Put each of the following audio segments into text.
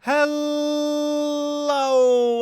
Hello,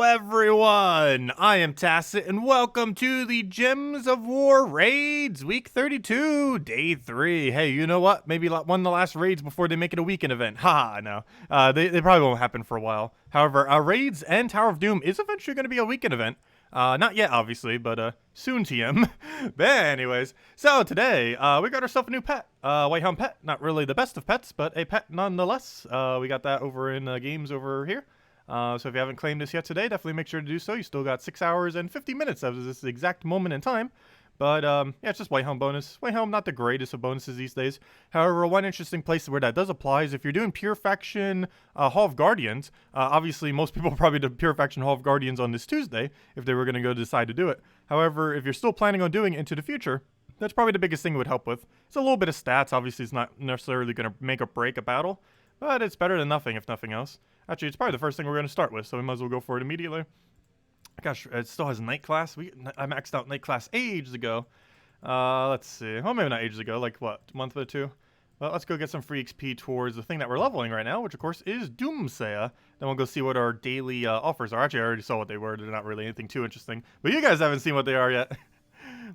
everyone! I am Tacet, and welcome to the Gems of War Raids, Week 32, Day 3. Hey, you know what? Maybe one of the last raids before they make it a weekend event. Haha, no. They probably won't happen for a while. However, raids and Tower of Doom is eventually going to be a weekend event. Not yet, obviously, but soon, TM. But anyways, so today, we got ourselves a new pet. Whitehelm pet. Not really the best of pets, but a pet nonetheless. We got that over in games over here. So if you haven't claimed this yet today, definitely make sure to do so. You still got 6 hours and 50 minutes of this exact moment in time. But, yeah, it's just Whitehelm bonus. Whitehelm, not the greatest of bonuses these days. However, one interesting place where that does apply is if you're doing Pure Faction Hall of Guardians. Obviously, most people probably did Pure Faction Hall of Guardians on this Tuesday if they were going to go decide to do it. However, if you're still planning on doing it into the future, that's probably the biggest thing it would help with. It's a little bit of stats. Obviously, it's not necessarily going to make or break a battle, but it's better than nothing, if nothing else. Actually, it's probably the first thing we're going to start with, so we might as well go for it immediately. Gosh, it still has night class. I maxed out night class ages ago. Let's see. Well, maybe not ages ago. Like, what, a month or two? Well, let's go get some free XP towards the thing that we're leveling right now, which, of course, is Doomsaya. Then we'll go see what our daily offers are. Actually, I already saw what they were. They're not really anything too interesting. But you guys haven't seen what they are yet.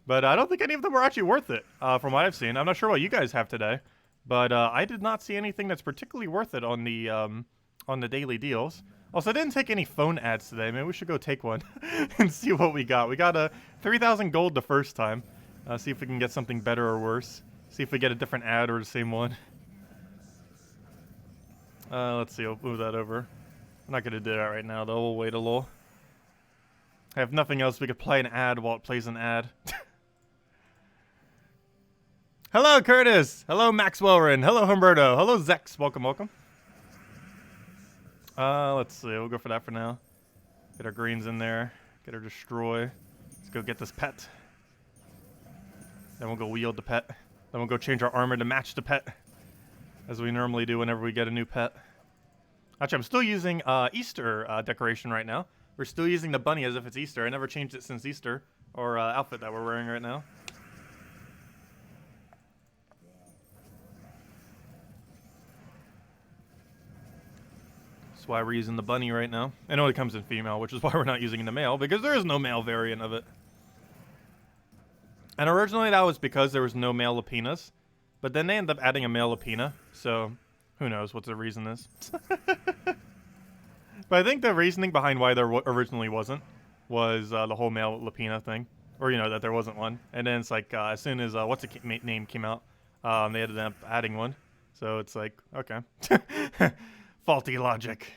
But I don't think any of them are actually worth it, from what I've seen. I'm not sure what you guys have today. But I did not see anything that's particularly worth it on the daily deals. Also, I didn't take any phone ads today. Maybe we should go take one and see what we got. We got a 3,000 gold the first time. See if we can get something better or worse. See if we get a different ad or the same one. Let's see. I'll move that over. I'm not going to do that right now, though. We'll wait a little. I have nothing else. We could play an ad while it plays an ad. Hello, Curtis. Hello, Maxwellrin. Hello, Humberto. Hello, Zex. Welcome, welcome. Let's see. We'll go for that for now. Get our greens in there. Get our destroy. Let's go get this pet. Then we'll go wield the pet. Then we'll go change our armor to match the pet, as we normally do whenever we get a new pet. Actually, I'm still using Easter decoration right now. We're still using the bunny as if it's Easter. I never changed it since Easter, or outfit that we're wearing right now. That's why we're using the bunny right now. I know it comes in female, which is why we're not using the male, because there is no male variant of it. And originally that was because there was no male Lapinas, but then they ended up adding a male Lapina, so who knows what the reason is. But I think the reasoning behind why there originally wasn't was the whole male Lapina thing, or you know, that there wasn't one. And then it's like as soon as what's the name came out, they ended up adding one. So it's like, okay. Faulty logic.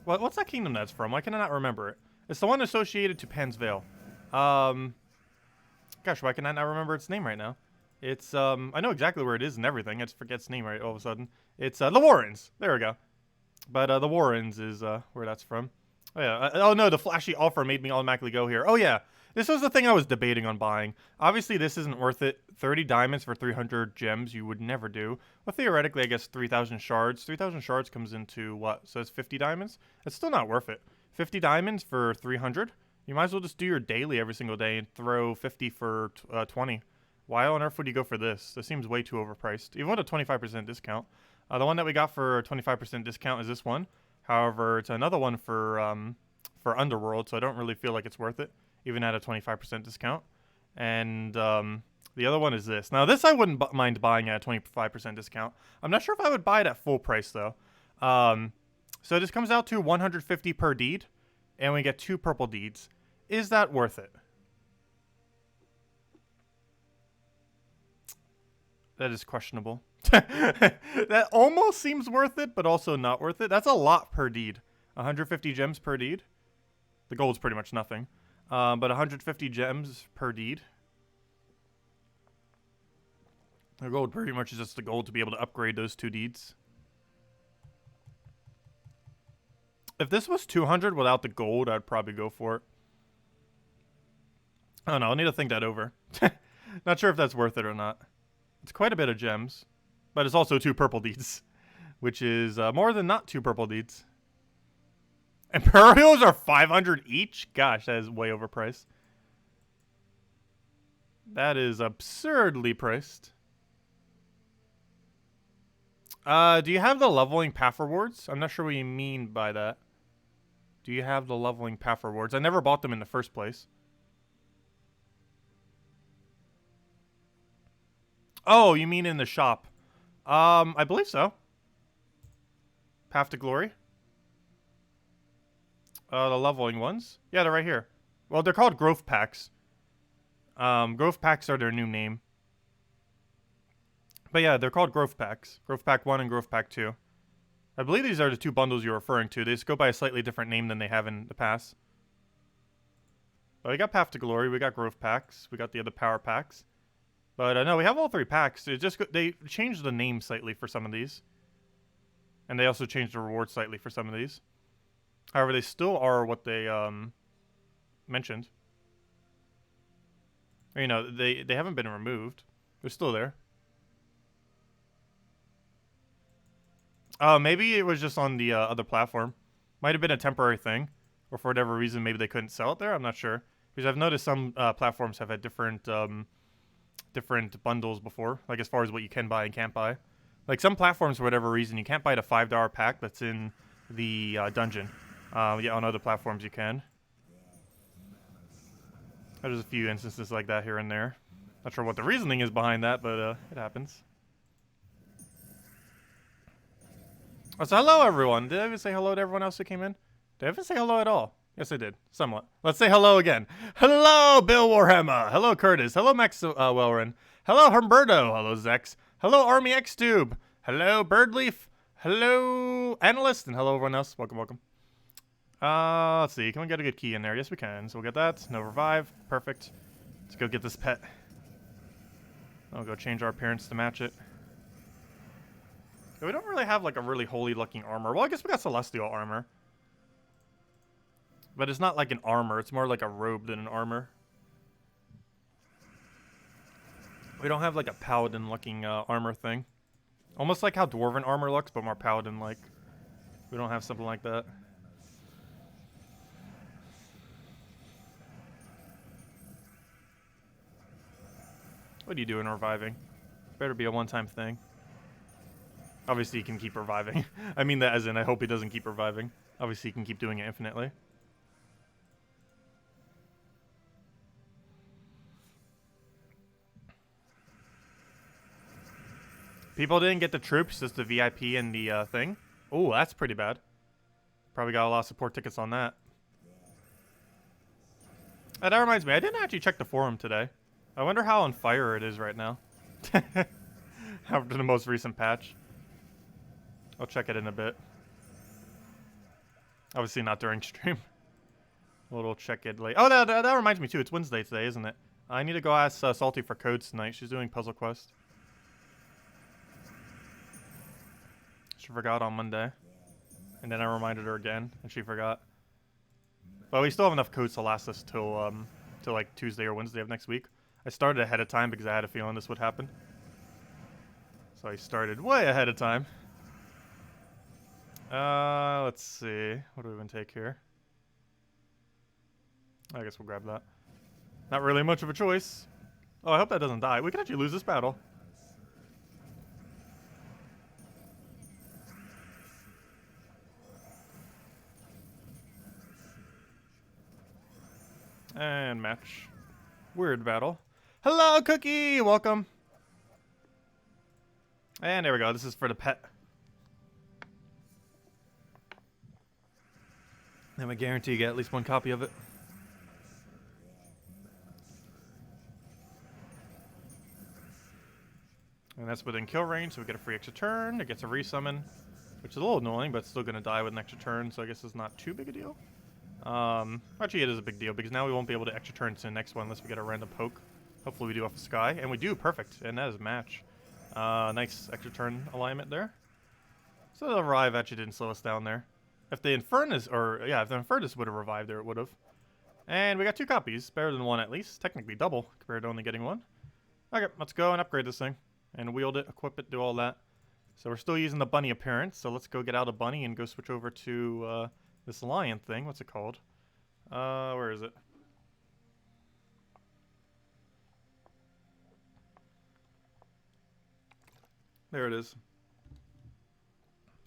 What's that kingdom that's from? Why can I not remember it? It's the one associated to Pan's Vale. Gosh, why can I not remember its name right now? It's, I know exactly where it is and everything. I just forget its name right all of a sudden. It's, the Warrens. There we go. But, the Warrens is, where that's from. Oh, yeah. Oh, no, the flashy offer made me automatically go here. Oh, yeah. This was the thing I was debating on buying. Obviously, this isn't worth it. 30 diamonds for 300 gems you would never do. Well, theoretically, I guess 3,000 shards. 3,000 shards comes into what? So it's 50 diamonds? It's still not worth it. 50 diamonds for 300? You might as well just do your daily every single day and throw 50 for 20. Why on earth would you go for this? This seems way too overpriced. Even with a 25% discount. The one that we got for a 25% discount is this one. However, it's another one for Underworld, so I don't really feel like it's worth it, even at a 25% discount. And the other one is this. Now, this I wouldn't mind buying at a 25% discount. I'm not sure if I would buy it at full price, though. So this comes out to 150 per deed, and we get 2 purple deeds. Is that worth it? That is questionable. That almost seems worth it, but also not worth it. That's a lot per deed. 150 gems per deed. The gold's pretty much nothing. But 150 gems per deed. The gold pretty much is just the gold to be able to upgrade those 2 deeds. If this was 200 without the gold, I'd probably go for it. I don't know. I'll need to think that over. Not sure if that's worth it or not. It's quite a bit of gems. But it's also 2 purple deeds. Which is more than not 2 purple deeds. Imperials are 500 each? Gosh, that is way overpriced. That is absurdly priced. Do you have the leveling path rewards? I'm not sure what you mean by that. Do you have the leveling path rewards? I never bought them in the first place. Oh, you mean in the shop? I believe so. Path to Glory. The leveling ones. Yeah, they're right here. Well, they're called growth packs. Growth packs are their new name. But yeah, they're called growth packs. Growth pack 1 and growth pack 2. I believe these are the two bundles you're referring to. They just go by a slightly different name than they have in the past. But we got Path to Glory, we got growth packs, we got the other power packs. But no, we have all 3 packs. They changed the name slightly for some of these. And they also changed the reward slightly for some of these. However, they still are what they mentioned. Or, you know, they haven't been removed. They're still there. Oh, maybe it was just on the other platform. Might have been a temporary thing. Or for whatever reason, maybe they couldn't sell it there. I'm not sure. Because I've noticed some platforms have had different bundles before. Like as far as what you can buy and can't buy. Like some platforms, for whatever reason, you can't buy the $5 pack that's in the dungeon. Yeah, on other platforms you can. There's a few instances like that here and there. Not sure what the reasoning is behind that, but it happens. Oh, so hello, everyone. Did I even say hello to everyone else who came in? Did I ever say hello at all? Yes, I did. Somewhat. Let's say hello again. Hello, Bill Warhammer. Hello, Curtis. Hello, Max Wellren. Hello, Humberto. Hello, Zex. Hello, Army X-Tube. Hello, Birdleaf. Hello, Analyst. And hello, everyone else. Welcome, welcome. Let's see. Can we get a good key in there? Yes, we can. So we'll get that. No revive. Perfect. Let's go get this pet. I'll go change our appearance to match it. We don't really have like a really holy looking armor. Well, I guess we got celestial armor. But it's not like an armor. It's more like a robe than an armor. We don't have like a paladin looking armor thing. Almost like how dwarven armor looks, but more paladin like. We don't have something like that. What are you doing reviving? Better be a one-time thing. Obviously, he can keep reviving. I mean that as in, I hope he doesn't keep reviving. Obviously, he can keep doing it infinitely. People didn't get the troops, just the VIP and the thing. Oh, that's pretty bad. Probably got a lot of support tickets on that. That reminds me, I didn't actually check the forum today. I wonder how on fire it is right now. After the most recent patch. I'll check it in a bit. Obviously not during stream. A little check it late. Oh, that reminds me too. It's Wednesday today, isn't it? I need to go ask Salty for codes tonight. She's doing Puzzle Quest. She forgot on Monday. And then I reminded her again, and she forgot. But we still have enough codes to last us till like Tuesday or Wednesday of next week. I started ahead of time because I had a feeling this would happen. So I started way ahead of time. Let's see. What do we even take here? I guess we'll grab that. Not really much of a choice. Oh, I hope that doesn't die. We could actually lose this battle. And match. Weird battle. Hello, Cookie! Welcome. And there we go. This is for the pet. And I guarantee you get at least one copy of it. And that's within kill range, so we get a free extra turn. It gets a resummon, which is a little annoying, but it's still going to die with an extra turn, so I guess it's not too big a deal. Actually, it is a big deal, because now we won't be able to extra turn to the next one unless we get a random poke. Hopefully we do off the sky, and we do. Perfect, and that is a match. Nice extra turn alignment there. So the revive actually didn't slow us down there. If the Infernus, or yeah, if the Infernus would have revived there, it would have. And we got 2 copies, better than 1 at least. Technically double, compared to only getting 1. Okay, let's go and upgrade this thing. And wield it, equip it, do all that. So we're still using the bunny appearance, so let's go get out a bunny and go switch over to this lion thing. What's it called? Where is it? There it is.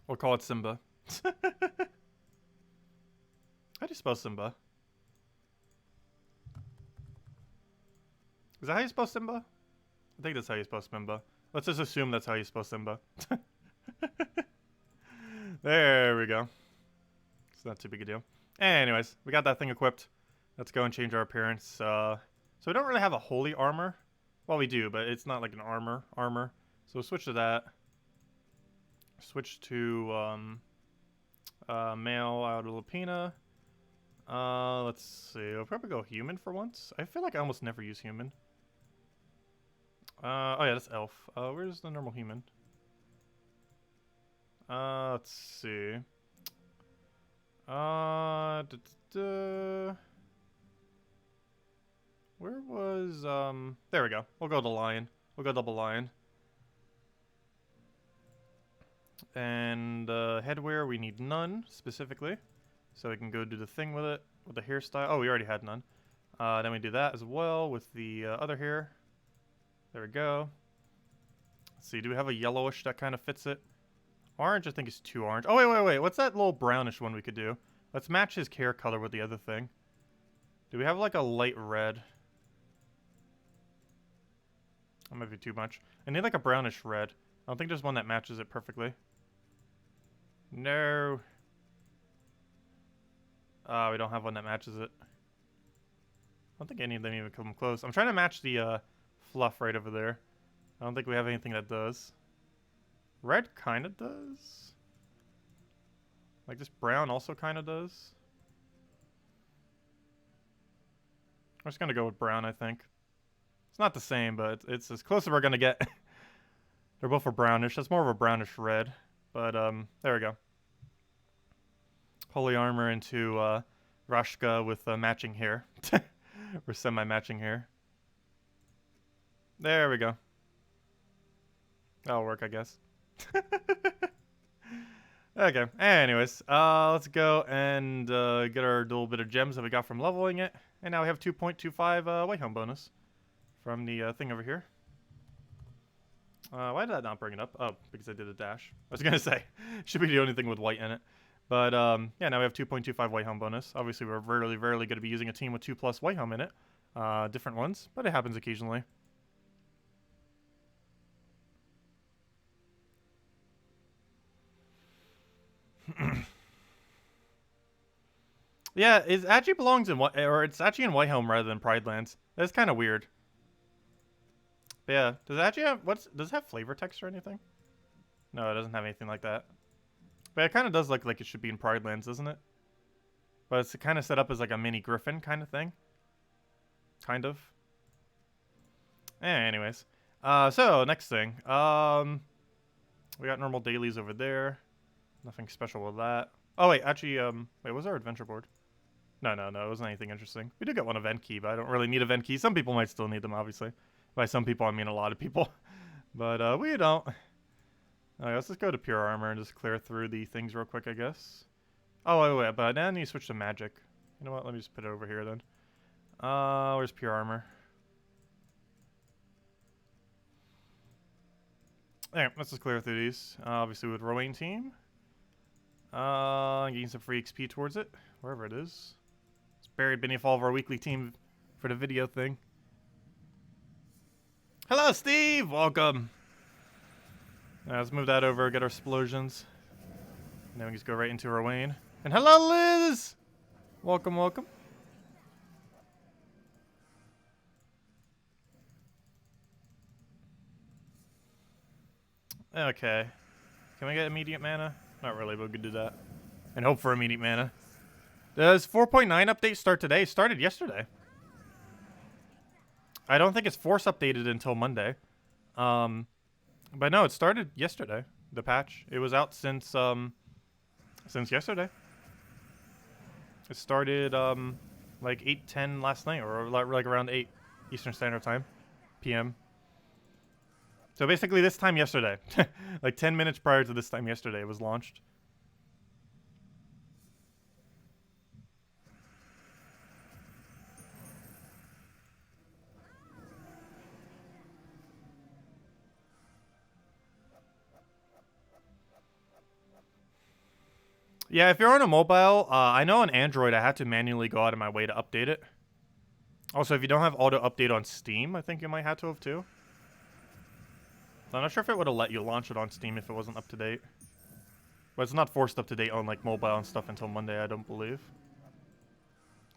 We'll call it Simba. How do you spell Simba? Is that how you spell Simba? I think that's how you spell Simba. Let's just assume that's how you spell Simba. There we go. It's not too big a deal. Anyways, we got that thing equipped. Let's go and change our appearance. So we don't really have a holy armor. Well, we do, but it's not like an armor. So we'll switch to that. Switch to male out of Lapina. Let's see. We'll probably go human for once. I feel like I almost never use human. Oh yeah, that's elf. Where's the normal human? Let's see. Where was, there we go. We'll go to lion. We'll go double lion. And, headwear, we need none, specifically. So we can go do the thing with it, with the hairstyle. Oh, we already had none. Then we do that as well with the, other hair. There we go. Let's see, do we have a yellowish that kind of fits it? Orange, I think, is too orange. Oh, wait. What's that little brownish one we could do? Let's match his hair color with the other thing. Do we have, like, a light red? That might be too much. I need, like, a brownish red. I don't think there's one that matches it perfectly. No. We don't have one that matches it. I don't think any of them even come close. I'm trying to match the, fluff right over there. I don't think we have anything that does. Red kind of does. Like this brown also kind of does. I'm just gonna go with brown, I think. It's not the same, but it's as close as we're gonna get. They're both a brownish. That's more of a brownish red. But there we go. Holy armor into Rashka with matching hair. Or semi-matching hair. There we go. That'll work, I guess. Okay, anyways, let's go and get our little bit of gems that we got from leveling it. And now we have 2.25 Whitehelm bonus from the thing over here. Why did I not bring it up? Oh, because I did a dash. I was gonna say, should be the only thing with white in it. But yeah, now we have 2.25 Whitehelm bonus. Obviously, we're rarely going to be using a team with 2+ Whitehelm in it. Different ones, but it happens occasionally. Yeah, it actually belongs in it's actually in Whitehelm rather than Pridelands. That's kind of weird. But yeah, does it actually have does it have flavor text or anything? No, it doesn't have anything like that. But it kind of does look like it should be in Pridelands, doesn't it? But it's kind of set up as like a mini griffin kind of thing. Kind of. Anyways, so next thing, we got normal dailies over there. Nothing special with that. Oh wait, actually, wait, what's our adventure board? No, it wasn't anything interesting. We did get one event key, but I don't really need event keys. Some people might still need them, obviously. By some people, I mean a lot of people. But we don't. Alright, let's just go to pure armor and just clear through the things real quick, I guess. Oh, wait, but now I need to switch to magic. You know what? Let me just put it over here then. Where's pure armor? Alright, let's just clear through these. Obviously with Rowan team. Getting some free XP towards it, wherever it is. It's buried beneath all of our weekly team for the video thing. Hello, Steve! Welcome! Let's move that over, get our explosions. And then we just go right into Rowan. And hello, Liz! Welcome. Okay. Can we get immediate mana? Not really, but we could do that. And hope for immediate mana. Does 4.9 update start today? It started yesterday. I don't think it's force updated until Monday. But no, it started yesterday, the patch. It was out since yesterday. It started like 8:10 last night, or like around 8 Eastern Standard Time, PM. So basically this time yesterday. Like 10 minutes prior to this time yesterday it was launched. Yeah, if you're on a mobile, I know on Android I had to manually go out of my way to update it. Also, if you don't have auto update on Steam, I think you might have to have too. I'm not sure if it would have let you launch it on Steam if it wasn't up to date. But it's not forced up to date on like mobile and stuff until Monday, I don't believe.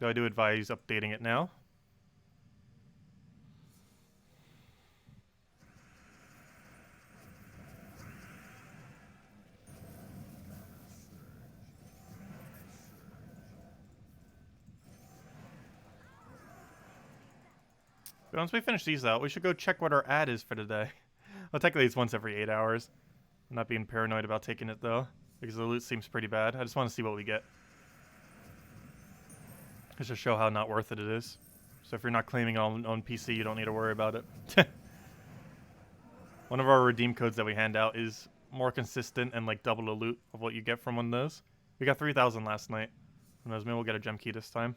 Though I do advise updating it now. But once we finish these out, we should go check what our ad is for today. Well, technically it's once every 8 hours. I'm not being paranoid about taking it though, because the loot seems pretty bad. I just want to see what we get. Just to show how not worth it is. So if you're not claiming it on PC, you don't need to worry about it. One of our redeem codes that we hand out is more consistent and like double the loot of what you get from one of those. We got 3,000 last night. Who knows, maybe we'll get a gem key this time.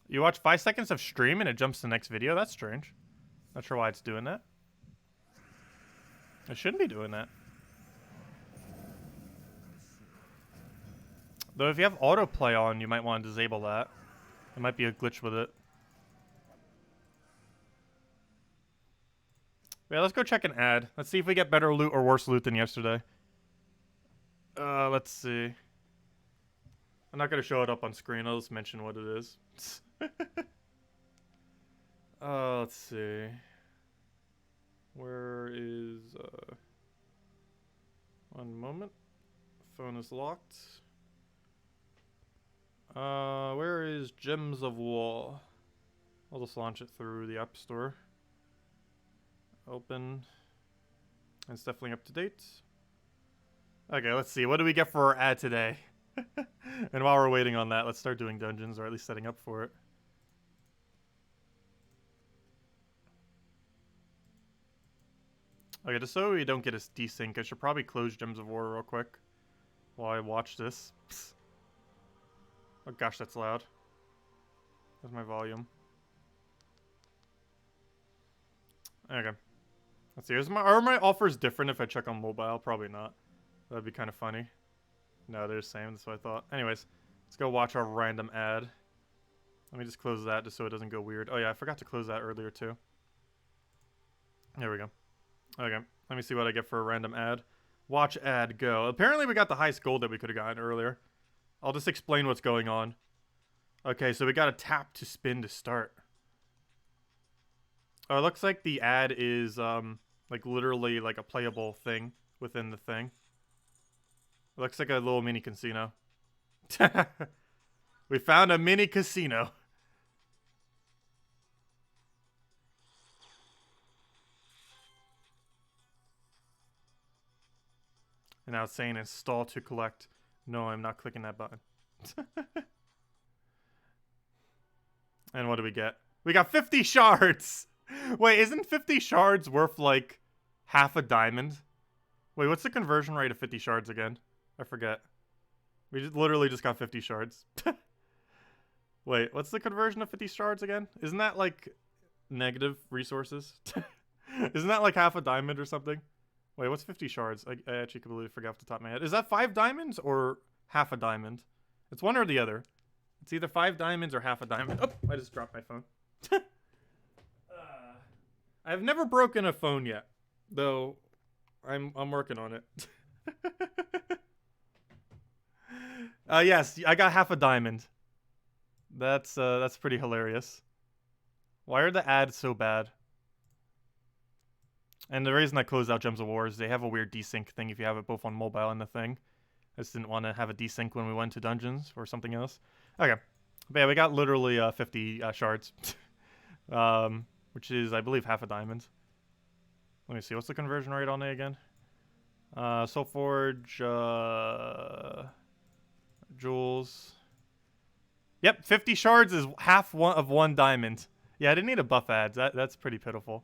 You watch 5 seconds of stream and it jumps to the next video? That's strange. Not sure why it's doing that. It shouldn't be doing that. Though if you have autoplay on, you might want to disable that. There might be a glitch with it. Yeah, let's go check an ad. Let's see if we get better loot or worse loot than yesterday. Let's see. I'm not going to show it up on screen. I'll just mention what it is. Let's see. Where is, one moment. Phone is locked. Where is Gems of War? I'll just launch it through the App Store. Open. It's definitely up to date. Okay, let's see. What do we get for our ad today? And while we're waiting on that, let's start doing dungeons, or at least setting up for it. Okay, just so we don't get a desync, I should probably close Gems of War real quick while I watch this. Oh gosh, that's loud. That's my volume. Okay. Let's see. Are my offers different if I check on mobile? Probably not. That'd be kind of funny. No, they're the same. That's what I thought. Anyways, let's go watch our random ad. Let me just close that just so it doesn't go weird. Oh yeah, I forgot to close that earlier too. There we go. Okay, let me see what I get for a random ad. Watch ad, go. Apparently we got the highest gold that we could have gotten earlier. I'll just explain what's going on. Okay, so we got to tap to spin to start. Oh, it looks like the ad is like literally like a playable thing within the thing. It looks like a little mini casino. We found a mini casino. And now it's saying install to collect. No, I'm not clicking that button. And what do we get? We got 50 shards! Wait, isn't 50 shards worth like half a diamond? Wait, what's the conversion rate of 50 shards again? I forget. We literally just got 50 shards. Wait, what's the conversion of 50 shards again? Isn't that like negative resources? Isn't that like half a diamond or something? Wait, what's 50 shards? I actually completely forgot off the top of my head. Is that 5 diamonds or half a diamond? It's one or the other. It's either 5 diamonds or half a diamond. Oh, I just dropped my phone. I've never broken a phone yet, though I'm working on it. Yes, I got half a diamond. That's pretty hilarious. Why are the ads so bad? And the reason I closed out Gems of War is they have a weird desync thing if you have it both on mobile and the thing. I just didn't want to have a desync when we went to dungeons or something else. Okay. But yeah, we got literally 50 shards. Which is, I believe, half a diamond. Let me see. What's the conversion rate on it again? Soulforge, jewels. Yep, 50 shards is half of one diamond. Yeah, I didn't need a buff ads. That's pretty pitiful.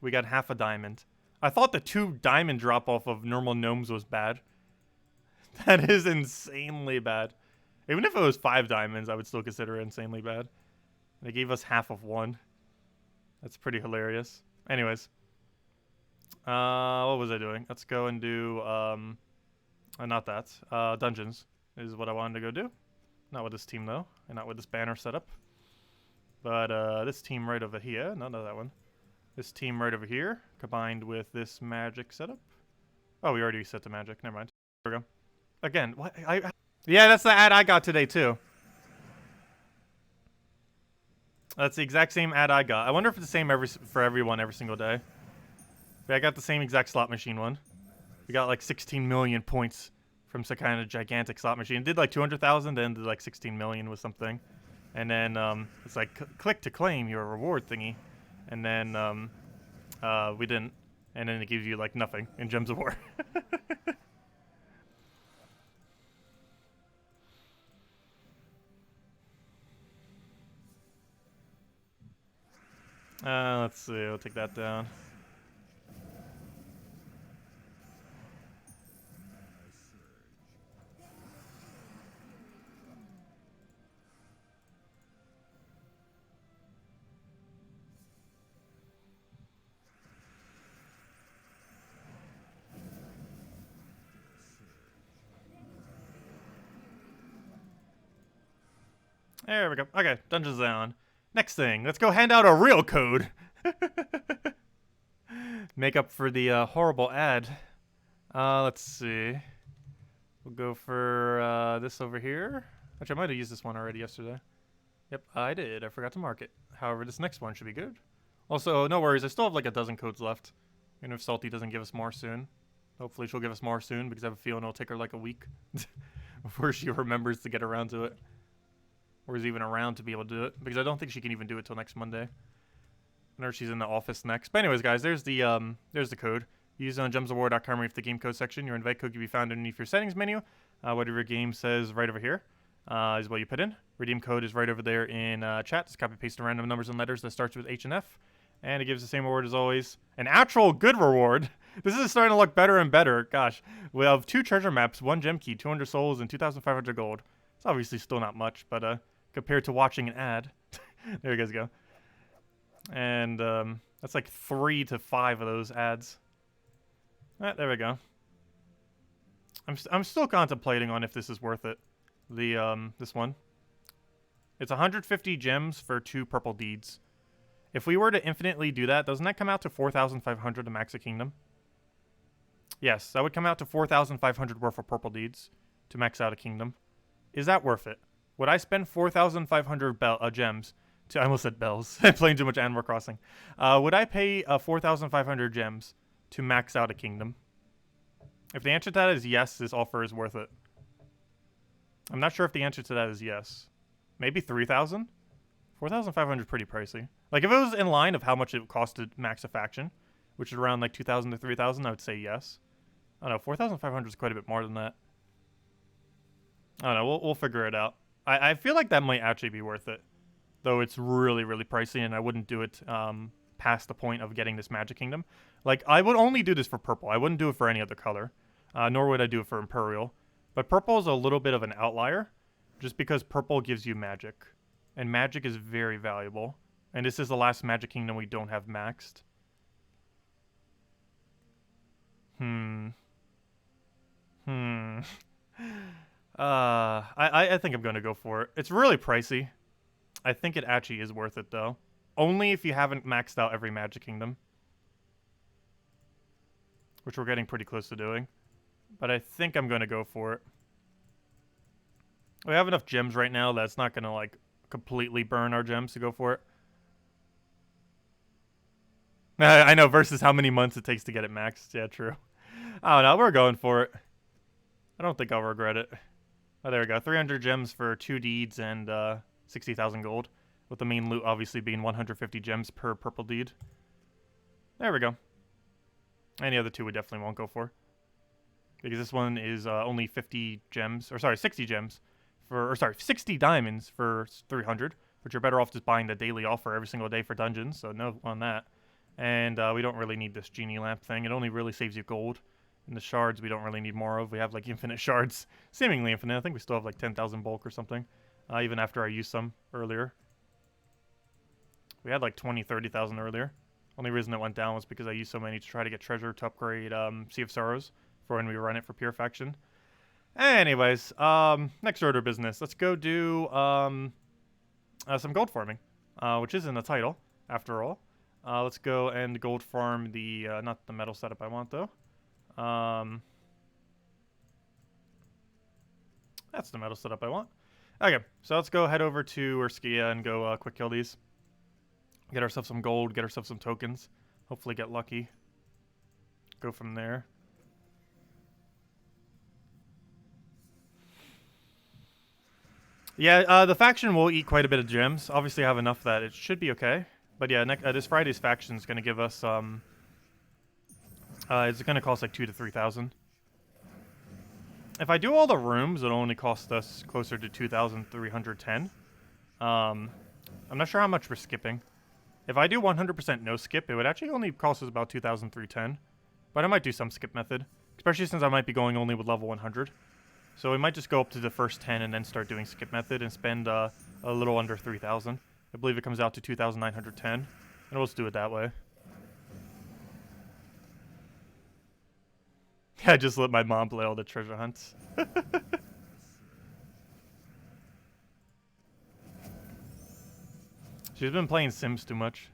We got half a diamond. I thought the 2 diamond drop off of normal gnomes was bad. That is insanely bad. Even if it was 5 diamonds, I would still consider it insanely bad. They gave us half of one. That's pretty hilarious. Anyways. What was I doing? Let's go and do, not that. Dungeons is what I wanted to go do. Not with this team, though. And not with this banner setup. But, this team right over here. No, not that one. This team right over here. Combined with this magic setup. Oh, we already set the magic. Never mind. There we go. Again, what? Yeah, that's the ad I got today, too. That's the exact same ad I got. I wonder if it's the same for everyone every single day. But I got the same exact slot machine one. We got like 16 million points from some kind of gigantic slot machine. It did like 200,000, then did like 16 million with something. And then it's like, click to claim your reward thingy. And then we didn't. And then it gives you like nothing in Gems of War. Let's see. We'll take that down. There we go. Okay, dungeons down. Next thing, let's go hand out a real code. Make up for the horrible ad. Let's see. We'll go for this over here. Actually, I might have used this one already yesterday. Yep, I did. I forgot to mark it. However, this next one should be good. Also, no worries. I still have like a dozen codes left. Even if Salty doesn't give us more soon. Hopefully she'll give us more soon because I have a feeling it'll take her like a week before she remembers to get around to it. Or is even around to be able to do it. Because I don't think she can even do it till next Monday. I know she's in the office next. But anyways, guys, there's the code. Use it on gemsofwar.com or if the game code section. Your invite code can be found underneath your settings menu. Whatever your game says right over here is what you put in. Redeem code is right over there in chat. Just copy paste the random numbers and letters that starts with H and F. And it gives the same reward as always. An actual good reward. This is starting to look better and better. Gosh. We have 2 treasure maps, 1 gem key, 200 souls, and 2,500 gold. It's obviously still not much, but compared to watching an ad. There you guys go. And that's like 3 to 5 of those ads. There we go. I'm still contemplating on if this is worth it. This one. It's 150 gems for 2 purple deeds. If we were to infinitely do that, doesn't that come out to 4,500 to max a kingdom? Yes, that would come out to 4,500 worth of purple deeds to max out a kingdom. Is that worth it? Would I spend 4,500 gems to... I almost said bells. I'm playing too much Animal Crossing. Would I pay 4,500 gems to max out a kingdom? If the answer to that is yes, this offer is worth it. I'm not sure if the answer to that is yes. Maybe 3,000? 4,500 is pretty pricey. Like, if it was in line of how much it cost to max a faction, which is around like 2,000 to 3,000, I would say yes. I don't know, 4,500 is quite a bit more than that. I don't know, we'll figure it out. I feel like that might actually be worth it. Though it's really, really pricey, and I wouldn't do it past the point of getting this Magic Kingdom. Like, I would only do this for purple. I wouldn't do it for any other color. Nor would I do it for Imperial. But purple is a little bit of an outlier, just because purple gives you magic. And magic is very valuable. And this is the last Magic Kingdom we don't have maxed. I think I'm going to go for it. It's really pricey. I think it actually is worth it, though. Only if you haven't maxed out every Magic Kingdom. Which we're getting pretty close to doing. But I think I'm going to go for it. We have enough gems right now that's not going to, like, completely burn our gems to go for it. I know, versus how many months it takes to get it maxed. Yeah, true. I don't know, we're going for it. I don't think I'll regret it. Oh, there we go. 300 gems for 2 deeds and 60,000 gold. With the main loot obviously being 150 gems per purple deed. There we go. Any other 2 we definitely won't go for. Because this one is only 50 gems, or sorry, 60 gems. Or sorry, 60 diamonds for 300. Which you're better off just buying the daily offer every single day for dungeons. So no on that. And we don't really need this genie lamp thing. It only really saves you gold. And the shards we don't really need more of. We have like infinite shards. Seemingly infinite. I think we still have like 10,000 bulk or something. Even after I used some earlier. We had like 20, 30,000 earlier. Only reason it went down was because I used so many to try to get treasure to upgrade Sea of Sorrows for when we run it for Pure Faction. Anyways, next order of business. Let's go do some gold farming, which is in the title, after all. Let's go and gold farm the, not the metal setup I want, though. That's the metal setup I want. Okay, so let's go head over to Urskia and go quick kill these. Get ourselves some gold, get ourselves some tokens. Hopefully get lucky. Go from there. Yeah, the faction will eat quite a bit of gems. Obviously I have enough that it should be okay. But yeah, this Friday's faction is going to give us, it's going to cost like 2,000 to 3,000. If I do all the rooms, it'll only cost us closer to 2,310. I'm not sure how much we're skipping. If I do 100% no skip, it would actually only cost us about 2,310. But I might do some skip method, especially since I might be going only with level 100. So we might just go up to the first 10 and then start doing skip method and spend a little under 3,000. I believe it comes out to 2,910, and we'll just do it that way. I just let my mom play all the treasure hunts. She's been playing Sims too much.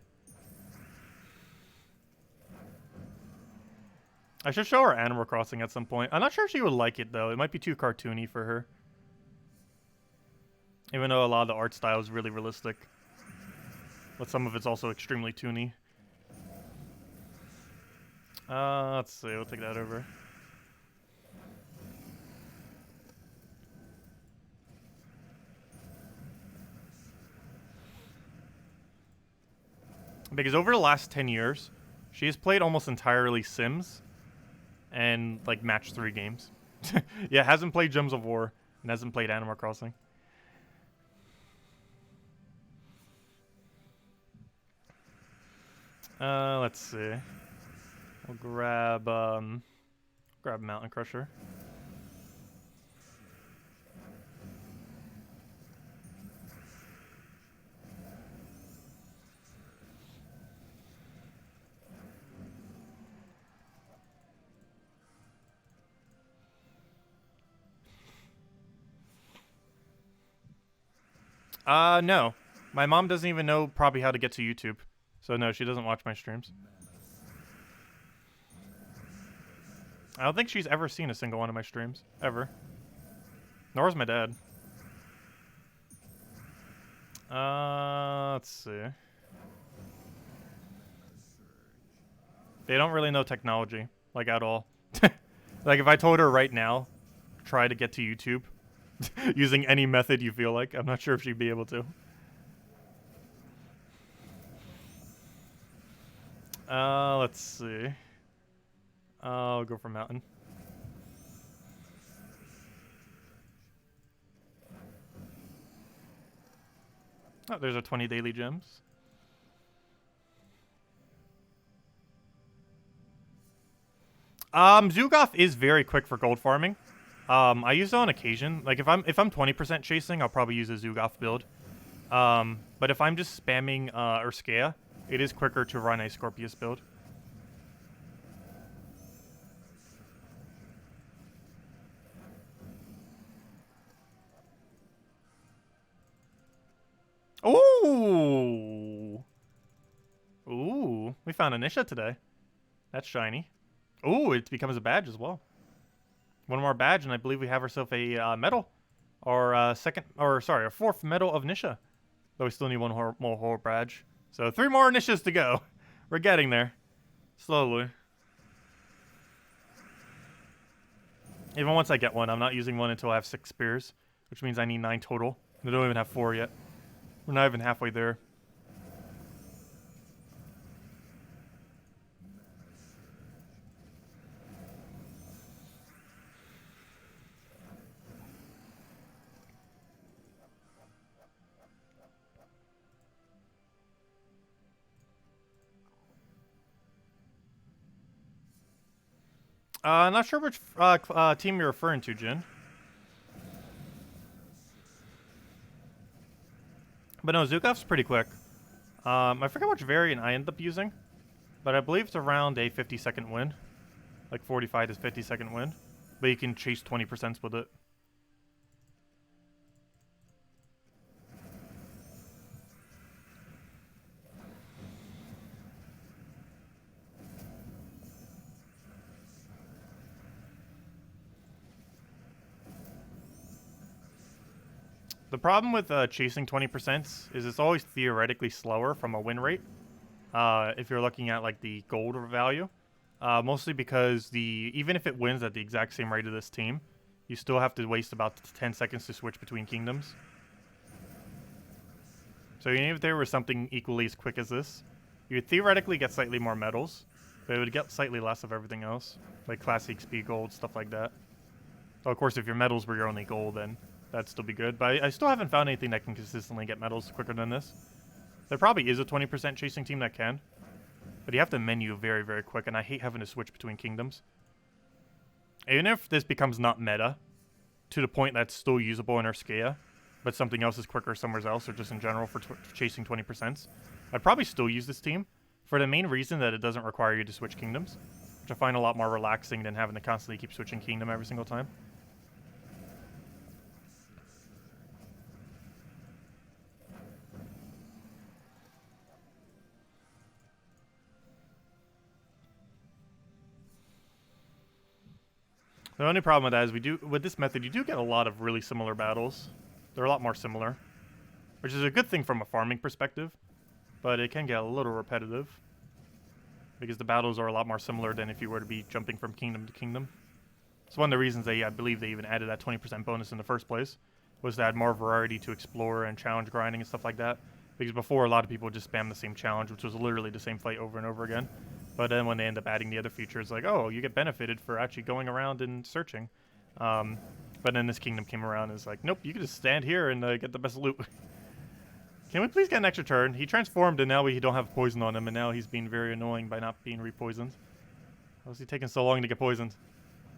I should show her Animal Crossing at some point. I'm not sure she would like it, though. It might be too cartoony for her. Even though a lot of the art style is really realistic. But some of it's also extremely toony. Let's see. We'll take that over. Because over the last 10 years, she has played almost entirely Sims and, like, match 3 games. Yeah, hasn't played Gems of War and hasn't played Animal Crossing. Let's see. We'll grab Mountain Crusher. No. My mom doesn't even know probably how to get to YouTube. So no, she doesn't watch my streams. I don't think she's ever seen a single one of my streams. Ever. Nor is my dad. Let's see. They don't really know technology. Like, at all. Like, if I told her right now, try to get to YouTube, using any method you feel like, I'm not sure if she'd be able to. Let's see. I'll go for Mountain. Oh, there's our 20 daily gems. Zugoff is very quick for gold farming. I use it on occasion. Like, if I'm 20% chasing, I'll probably use a Zugoff build. But if I'm just spamming Urskia, it is quicker to run a Scorpius build. Ooh! Ooh, we found a Nisha today. That's shiny. Ooh, it becomes a badge as well. One more badge, and I believe we have ourselves a medal. Or a fourth medal of Nisha. Though we still need one more badge. So 3 more Nishas to go. We're getting there. Slowly. Even once I get one, I'm not using one until I have 6 spears. Which means I need 9 total. I don't even have 4 yet. We're not even halfway there. Not sure which team you're referring to, Jin. But no, Zukof's pretty quick. I forget which variant I ended up using, but I believe it's around a 50-second win. Like 45 to 50-second win. But you can chase 20% with it. The problem with chasing 20% is it's always theoretically slower from a win rate. If you're looking at like the gold value. Mostly because even if it wins at the exact same rate of this team, you still have to waste about 10 seconds to switch between kingdoms. So even if there was something equally as quick as this, you would theoretically get slightly more medals, but it would get slightly less of everything else, like class XP, gold, stuff like that. So of course, if your medals were your only goal, then that'd still be good. But I still haven't found anything that can consistently get medals quicker than this. There probably is a 20% chasing team that can. But you have to menu very, very quick, and I hate having to switch between kingdoms. Even if this becomes not meta, to the point that's still usable in Urskea, but something else is quicker somewhere else, or just in general for chasing 20%, I'd probably still use this team, for the main reason that it doesn't require you to switch kingdoms, which I find a lot more relaxing than having to constantly keep switching kingdom every single time. The only problem with that is with this method, you do get a lot of really similar battles. They're a lot more similar, which is a good thing from a farming perspective, but it can get a little repetitive because the battles are a lot more similar than if you were to be jumping from kingdom to kingdom. It's one of the reasons I believe they even added that 20% bonus in the first place, was to add more variety to explore and challenge grinding and stuff like that. Because before, a lot of people just spam the same challenge, which was literally the same fight over and over again. But then when they end up adding the other features, like, oh, you get benefited for actually going around and searching. But then this kingdom came around and it's like, nope, you can just stand here and get the best loot. Can we please get an extra turn? He transformed and now we don't have poison on him, and now he's being very annoying by not being repoisoned. How is he taking so long to get poisoned?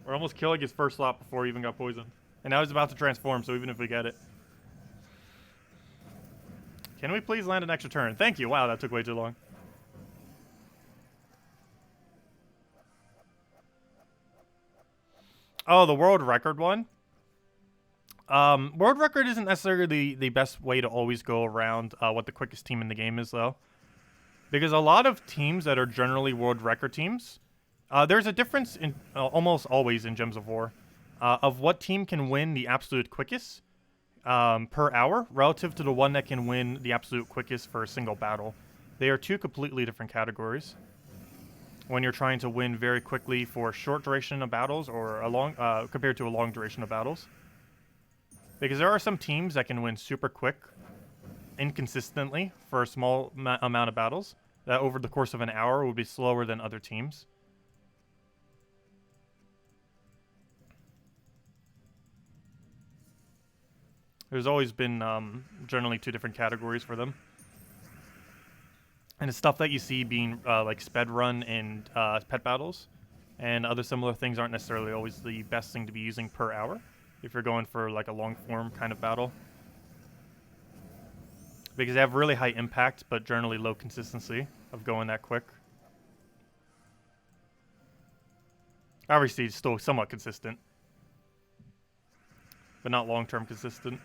We're almost killing his first slot before he even got poisoned. And now he's about to transform, so even if we get it. Can we please land an extra turn? Thank you. Wow, that took way too long. Oh, the world record one? World record isn't necessarily the best way to always go around what the quickest team in the game is, though. Because a lot of teams that are generally world record teams, there's a difference in almost always in Gems of War of what team can win the absolute quickest per hour relative to the one that can win the absolute quickest for a single battle. They are two completely different categories. When you're trying to win very quickly for a short duration of battles or a long, compared to a long duration of battles. Because there are some teams that can win super quick, inconsistently, for a small amount of battles, that over the course of an hour would be slower than other teams. There's always been generally two different categories for them. And it's stuff that you see being like sped run and pet battles, and other similar things aren't necessarily always the best thing to be using per hour if you're going for like a long form kind of battle. Because they have really high impact, but generally low consistency of going that quick. Obviously, it's still somewhat consistent, but not long-term consistent.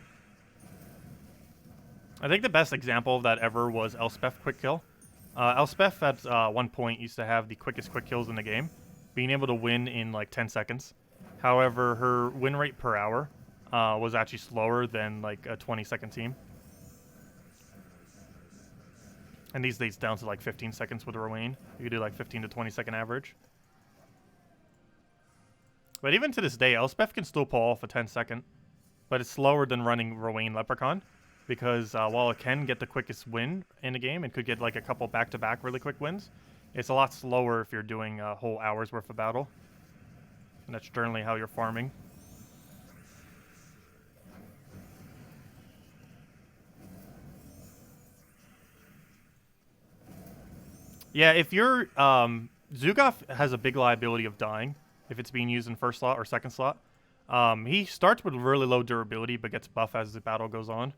I think the best example of that ever was Elspeth quick kill. Elspeth at one point used to have the quickest quick kills in the game, being able to win in like 10 seconds. However, her win rate per hour was actually slower than like a 20-second team. And these days down to like 15 seconds with Rowan. You could do like 15 to 20-second average. But even to this day, Elspeth can still pull off a 10-second, but it's slower than running Rowan Leprechaun. Because while it can get the quickest win in a game and could get like a couple back-to-back really quick wins, it's a lot slower if you're doing a whole hour's worth of battle. And that's generally how you're farming. Yeah, if you're... Zugaf has a big liability of dying if it's being used in first slot or second slot. He starts with really low durability, but gets buff as the battle goes on.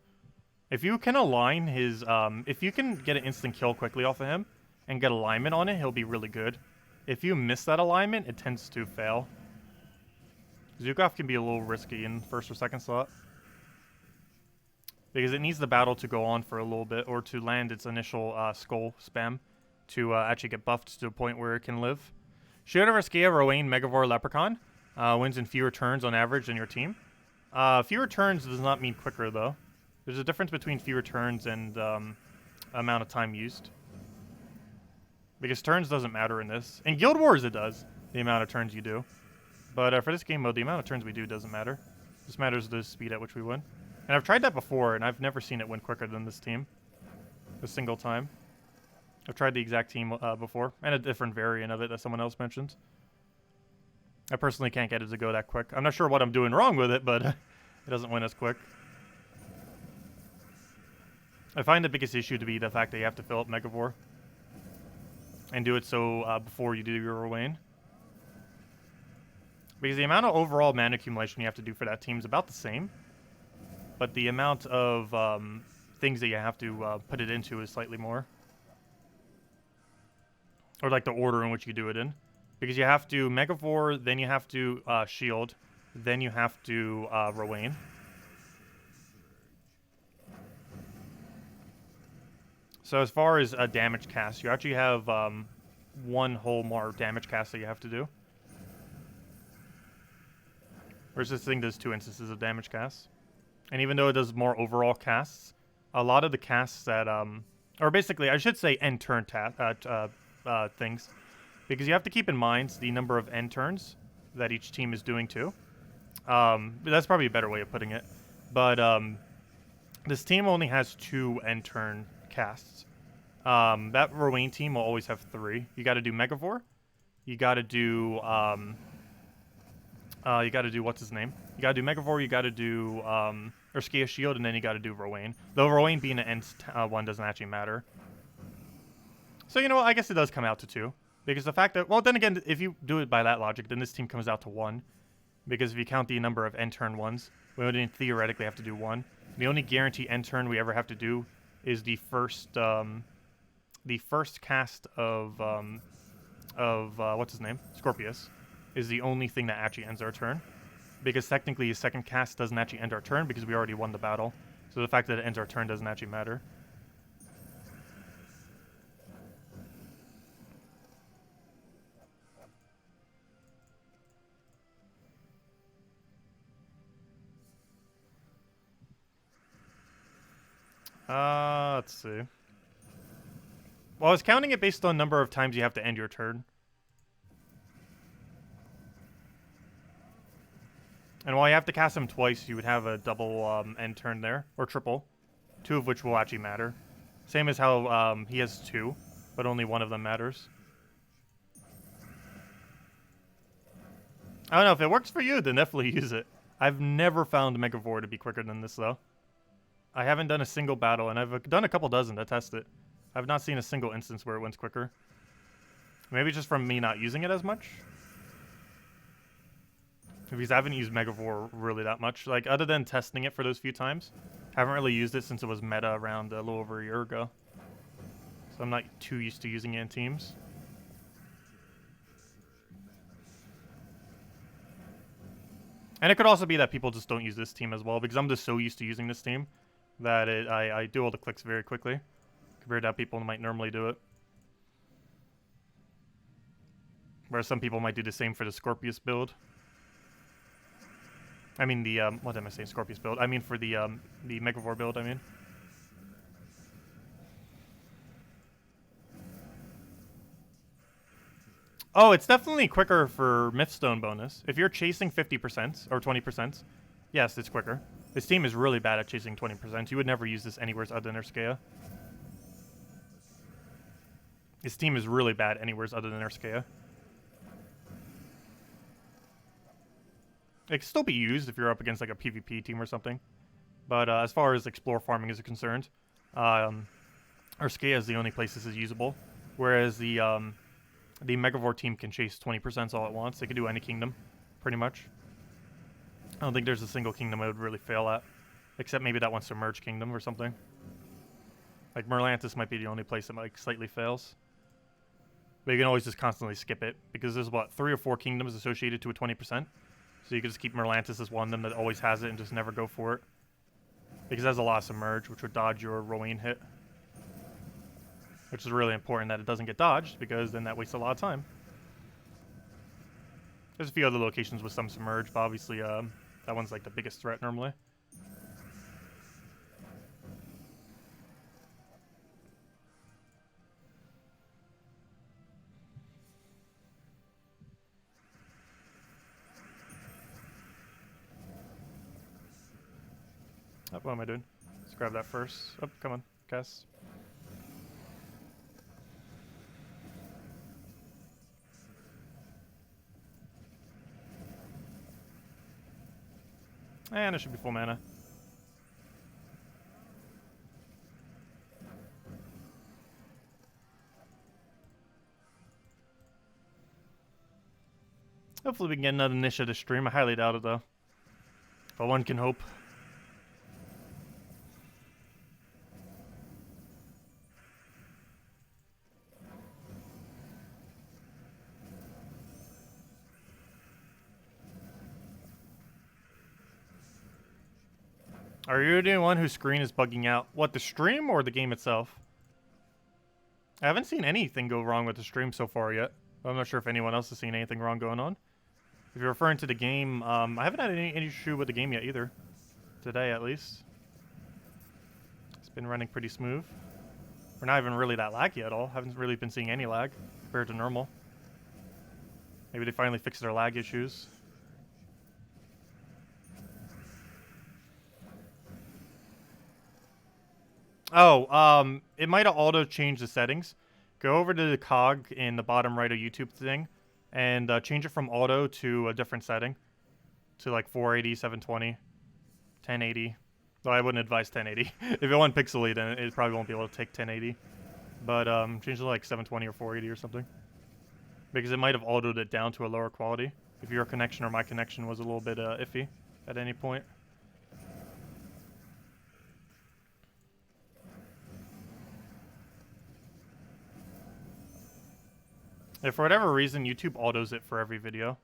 If you can align his, if you can get an instant kill quickly off of him and get alignment on it, he'll be really good. If you miss that alignment, it tends to fail. Zukov can be a little risky in first or second slot, because it needs the battle to go on for a little bit, or to land its initial skull spam to actually get buffed to a point where it can live. Shield of Reskia, Rowan, Megavore, Leprechaun wins in fewer turns on average than your team. Fewer turns does not mean quicker, though. There's a difference between fewer turns and amount of time used. Because turns doesn't matter in this. In Guild Wars it does, the amount of turns you do. But for this game mode, the amount of turns we do doesn't matter. This matters the speed at which we win. And I've tried that before, and I've never seen it win quicker than this team. A single time. I've tried the exact team before, and a different variant of it that someone else mentioned. I personally can't get it to go that quick. I'm not sure what I'm doing wrong with it, but it doesn't win as quick. I find the biggest issue to be the fact that you have to fill up Megavore. And do it so before you do your Rowan. Because the amount of overall mana accumulation you have to do for that team is about the same. But the amount of things that you have to put it into is slightly more. Or like the order in which you do it in. Because you have to Megavore, then you have to Shield, then you have to Rowan. So as far as a damage cast, you actually have one whole more damage cast that you have to do. Whereas this thing does 2 instances of damage casts. And even though it does more overall casts, a lot of the casts that, or basically, I should say end turn things. Because you have to keep in mind the number of end turns that each team is doing too. That's probably a better way of putting it. But this team only has 2 end turn casts. That Rowan team will always have 3. You got to do Megavore. You got to do what's his name? You got to do Megavore. You got to do Reskia Shield, and then you got to do Rowan. Though Rowan being an end one doesn't actually matter. So you know what? I guess it does come out to 2, because the fact that, well, then again, if you do it by that logic, then this team comes out to 1, because if you count the number of end turn ones, we would theoretically have to do 1. The only guarantee end turn we ever have to do is the first cast of what's his name? Scorpius is the only thing that actually ends our turn, because technically his second cast doesn't actually end our turn because we already won the battle. So the fact that it ends our turn doesn't actually matter. Let's see. Well, I was counting it based on number of times you have to end your turn. And while you have to cast him twice, you would have a double end turn there, or triple, 2 of which will actually matter. Same as how he has 2, but only 1 of them matters. I don't know, if it works for you, then definitely use it. I've never found Megavore to be quicker than this, though. I haven't done a single battle, and I've done a couple dozen to test it. I've not seen a single instance where it wins quicker. Maybe just from me not using it as much. Because I haven't used Megavore really that much. Like, other than testing it for those few times, I haven't really used it since it was meta around a little over a year ago. So I'm not too used to using it in teams. And it could also be that people just don't use this team as well, because I'm just so used to using this team that I do all the clicks very quickly, compared to how people might normally do it. Whereas some people might do the same for the Scorpius build. I mean the, what am I saying, Scorpius build? I mean for the Megavore build, I mean. Oh, it's definitely quicker for Mythstone bonus. If you're chasing 50% or 20%, yes, it's quicker. This team is really bad at chasing 20%. You would never use this anywhere other than Erskaya. This team is really bad anywhere other than Erskaya. It can still be used if you're up against like a PvP team or something. But as far as explore farming is concerned, Erskaya is the only place this is usable. Whereas the The Megavore team can chase 20% all at once. They could do any kingdom, pretty much. I don't think there's a single kingdom I would really fail at, except maybe that one Submerged Kingdom or something. Like Merlantis might be the only place that like slightly fails. But you can always just constantly skip it, because there's what, 3 or 4 kingdoms associated to a 20%. So you can just keep Merlantis as one of them that always has it and just never go for it. Because it has a lot of Submerge, which would dodge your Rowan hit. Which is really important that it doesn't get dodged, because then that wastes a lot of time. There's a few other locations with some Submerge, but obviously that one's like the biggest threat normally. Oh, what am I doing? Let's grab that first. Oh, come on, cast. And it should be full mana. Hopefully we can get another niche of the stream. I highly doubt it though. But one can hope. Are you the one whose screen is bugging out? What, the stream or the game itself? I haven't seen anything go wrong with the stream so far yet. I'm not sure if anyone else has seen anything wrong going on. If you're referring to the game, I haven't had any issue with the game yet either. Today, at least. It's been running pretty smooth. We're not even really that laggy at all. Haven't really been seeing any lag compared to normal. Maybe they finally fixed their lag issues. Oh, it might have auto-changed the settings. Go over to the cog in the bottom right of YouTube thing, and change it from auto to a different setting. To like 480, 720, 1080. Though I wouldn't advise 1080. If it went pixely, then it probably won't be able to take 1080. But change it to like 720 or 480 or something. Because it might have autoed it down to a lower quality. If your connection or my connection was a little bit iffy at any point. If for whatever reason YouTube autos it for every video,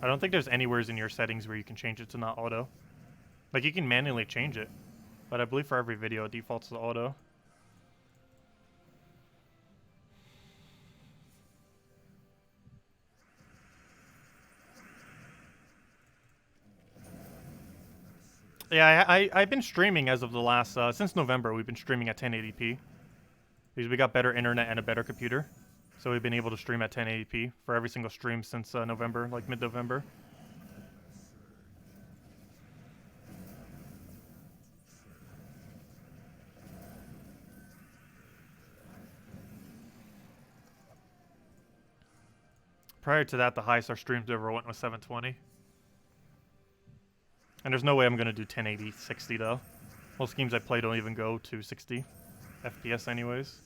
I don't think there's anywhere in your settings where you can change it to not auto. Like you can manually change it, but I believe for every video it defaults to auto. Yeah, I've been streaming as of the last, since November we've been streaming at 1080p. Because we got better internet and a better computer. So we've been able to stream at 1080p for every single stream since November, like mid-November. Prior to that, the highest our streams ever went was 720. And there's no way I'm going to do 1080, 60 though. Most games I play don't even go to 60 FPS anyways.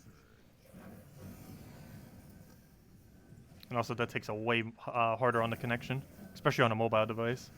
And also that takes a way harder on the connection, especially on a mobile device.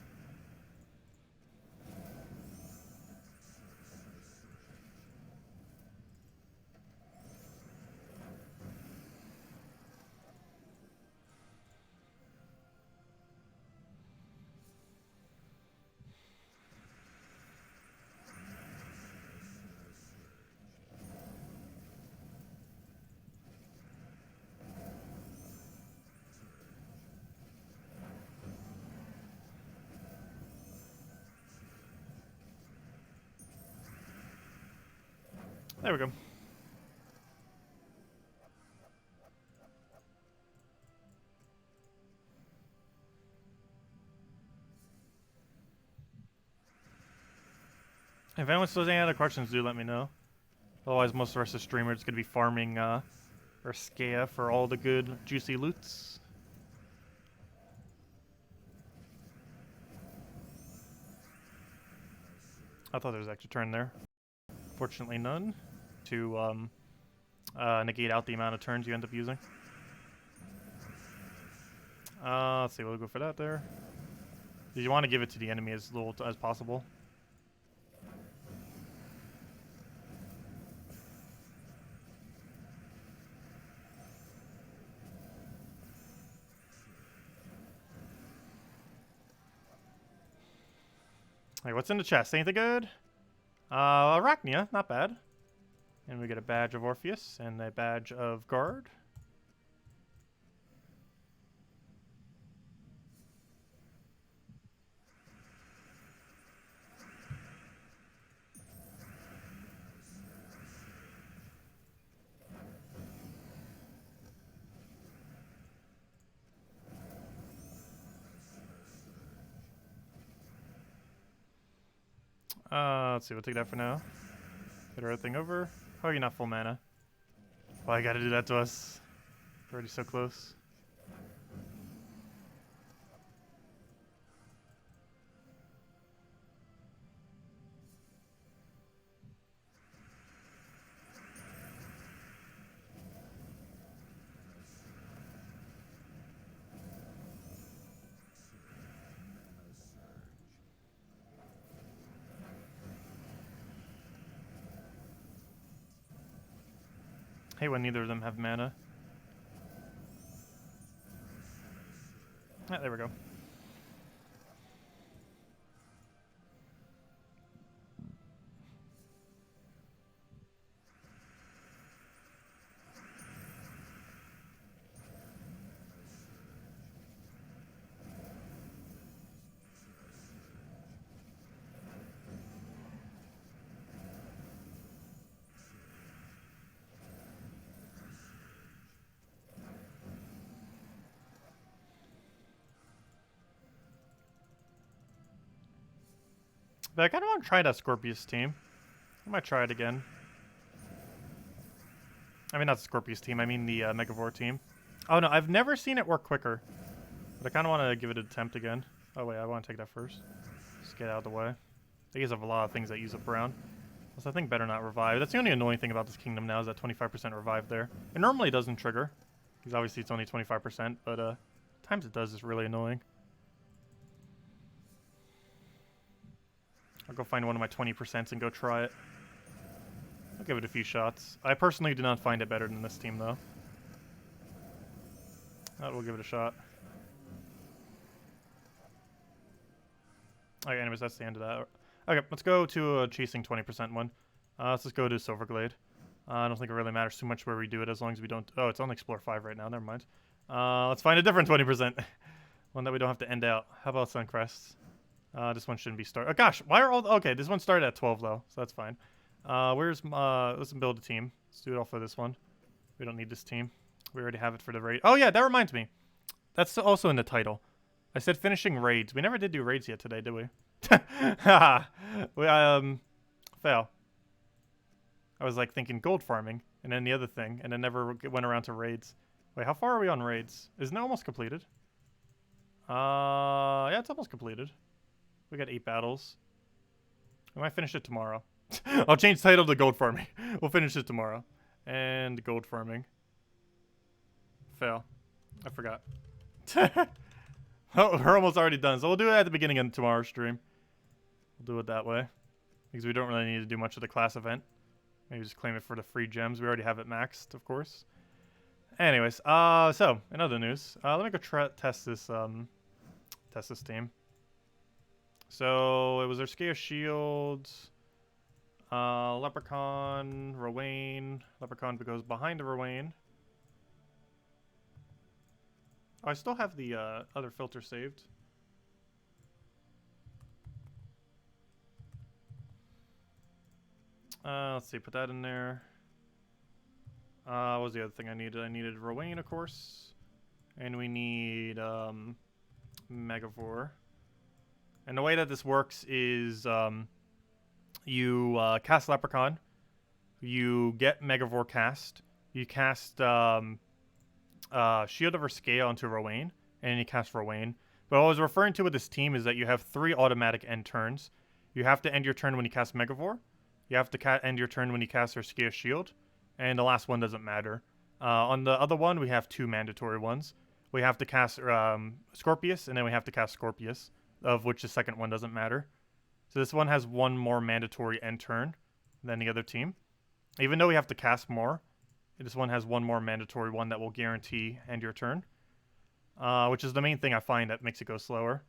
There we go. If anyone still has any other questions, do let me know. Otherwise, most of the rest of the streamers are going to be farming or Skea for all the good, juicy loots. I thought there was extra turn there. Fortunately, none. To negate out the amount of turns you end up using. Let's see, we'll go for that there. You want to give it to the enemy as little as possible. Hey, what's in the chest? Anything good? Arachnia, not bad. And we get a badge of Orpheus and a badge of Guard. Let's see, we'll take that for now. Get everything over. Oh, you're not full mana. Why you gotta do that to us? We're already so close. Hate when neither of them have mana. Ah, there we go. But I kind of want to try that Scorpius team. I might try it again. I mean, not the Scorpius team. I mean the Megavore team. Oh, no. I've never seen it work quicker. But I kind of want to give it an attempt again. Oh, wait. I want to take that first. Just get out of the way. They use up a lot of things that use up Brown. So I think better not revive. That's the only annoying thing about this kingdom now is that 25% revive there. It normally doesn't trigger. Because obviously it's only 25%. But times it does is really annoying. I'll go find one of my 20% and go try it. I'll give it a few shots. I personally do not find it better than this team, though. We'll give it a shot. Alright, anyways, that's the end of that. Okay, let's go to a chasing 20% one. Let's just go to Silverglade. I don't think it really matters too much where we do it as long as we don't... Oh, it's on Explore 5 right now. Never mind. Let's find a different 20%. One that we don't have to end out. How about Suncrest? This one shouldn't be started. Oh gosh, why are all... Okay, this one started at 12 though, so that's fine. Let's build a team. Let's do it all for this one. We don't need this team. We already have it for the raid. Oh yeah, that reminds me. That's also in the title. I said finishing raids. We never did do raids yet today, did we? We, fail. I was like thinking gold farming, and then the other thing, and then never went around to raids. Wait, how far are we on raids? Isn't it almost completed? Yeah, it's almost completed. We got 8 battles. We might finish it tomorrow. I'll change the title to gold farming. We'll finish it tomorrow. And gold farming. Fail. I forgot. Oh, we're almost already done. So we'll do it at the beginning of tomorrow's stream. We'll do it that way. Because we don't really need to do much of the class event. Maybe just claim it for the free gems. We already have it maxed, of course. Anyways, so, in other news, let me go test this team. So, it was Arskea Shields, Leprechaun, Rowain. Leprechaun goes behind the Rowain. Oh, I still have the other filter saved. Let's see, put that in there. What was the other thing I needed? I needed Rowain, of course. And we need Megavore. And the way that this works is you cast Leprechaun. You get Megavore cast. You cast Shield of Arskea onto Rowain. And you cast Rowain. But what I was referring to with this team is that you have 3 automatic end turns. You have to end your turn when you cast Megavore. You have to end your turn when you cast Arskea Shield. And the last one doesn't matter. On the other one, we have 2 mandatory ones. we have to cast Scorpius, and then we have to cast Scorpius, of which the second one doesn't matter. So this one has one more mandatory end turn than the other team. Even though we have to cast more, this one has one more mandatory one that will guarantee end your turn, which is the main thing I find that makes it go slower.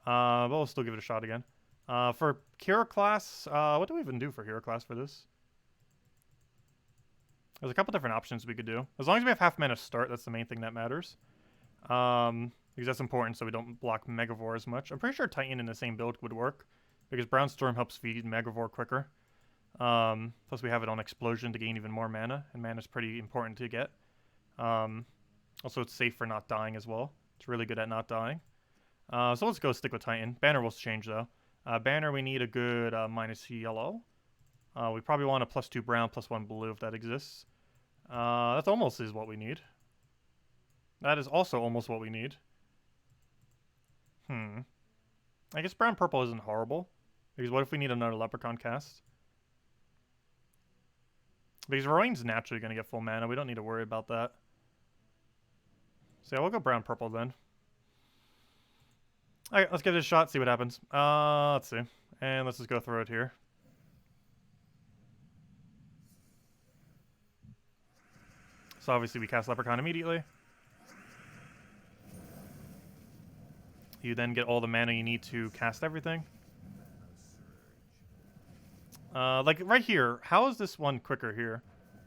But we'll still give it a shot again. For hero class, what do we even do for hero class for this? There's a couple different options we could do. As long as we have half mana start, that's the main thing that matters. Because that's important so we don't block Megavore as much. I'm pretty sure Titan in the same build would work, because Brownstorm helps feed Megavore quicker. Plus we have it on Explosion to gain even more mana, and mana's pretty important to get. Also it's safe for not dying as well. It's really good at not dying. So let's go stick with Titan. Banner will change though. Banner, we need a good minus yellow. We probably want a +2 brown, +1 blue if that exists. That's almost is what we need. That is also almost what we need. I guess brown purple isn't horrible. Because what if we need another Leprechaun cast? Because Rowan's naturally going to get full mana. We don't need to worry about that. So yeah, we'll go brown purple then. Alright, let's give it a shot, see what happens. Let's see. And let's just go through it here. So obviously we cast Leprechaun immediately. You then get all the mana you need to cast everything. Like right here, how is this one quicker here?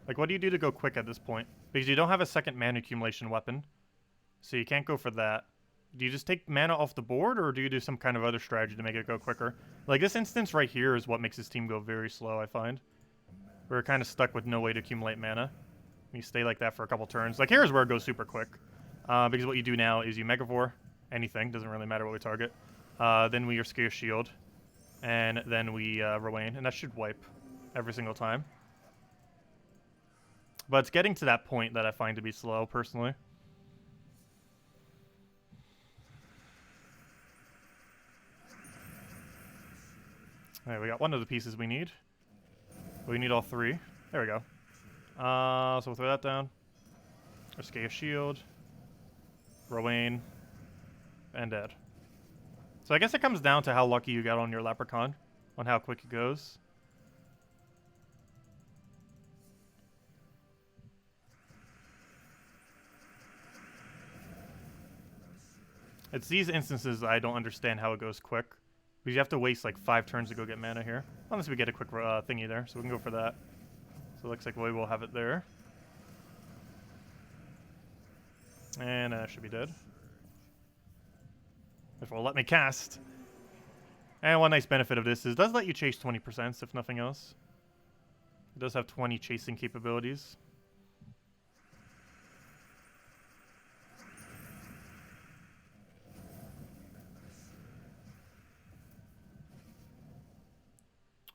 Like what do you do to go quick at this point? Because you don't have a second mana accumulation weapon. So you can't go for that. Do you just take mana off the board, or do you do some kind of other strategy to make it go quicker? Like this instance right here is what makes this team go very slow, I find. We're kind of stuck with no way to accumulate mana. You stay like that for a couple turns. Like here's where it goes super quick. Because what you do now is you Megavore anything, doesn't really matter what we target. Then we Scare Shield. And then we Rowan, and that should wipe every single time. But it's getting to that point that I find to be slow, personally. Alright, we got one of the pieces we need. We need all three. There we go. So we'll throw that down. Scare Shield. Rowan. And dead. So I guess it comes down to how lucky you got on your Leprechaun, on how quick it goes. It's these instances I don't understand how it goes quick. Because you have to waste like 5 turns to go get mana here. Unless we get a quick thingy there, so we can go for that. So it looks like we will have it there. And that should be dead. If it will let me cast. And one nice benefit of this is it does let you chase 20%, if nothing else. It does have 20 chasing capabilities.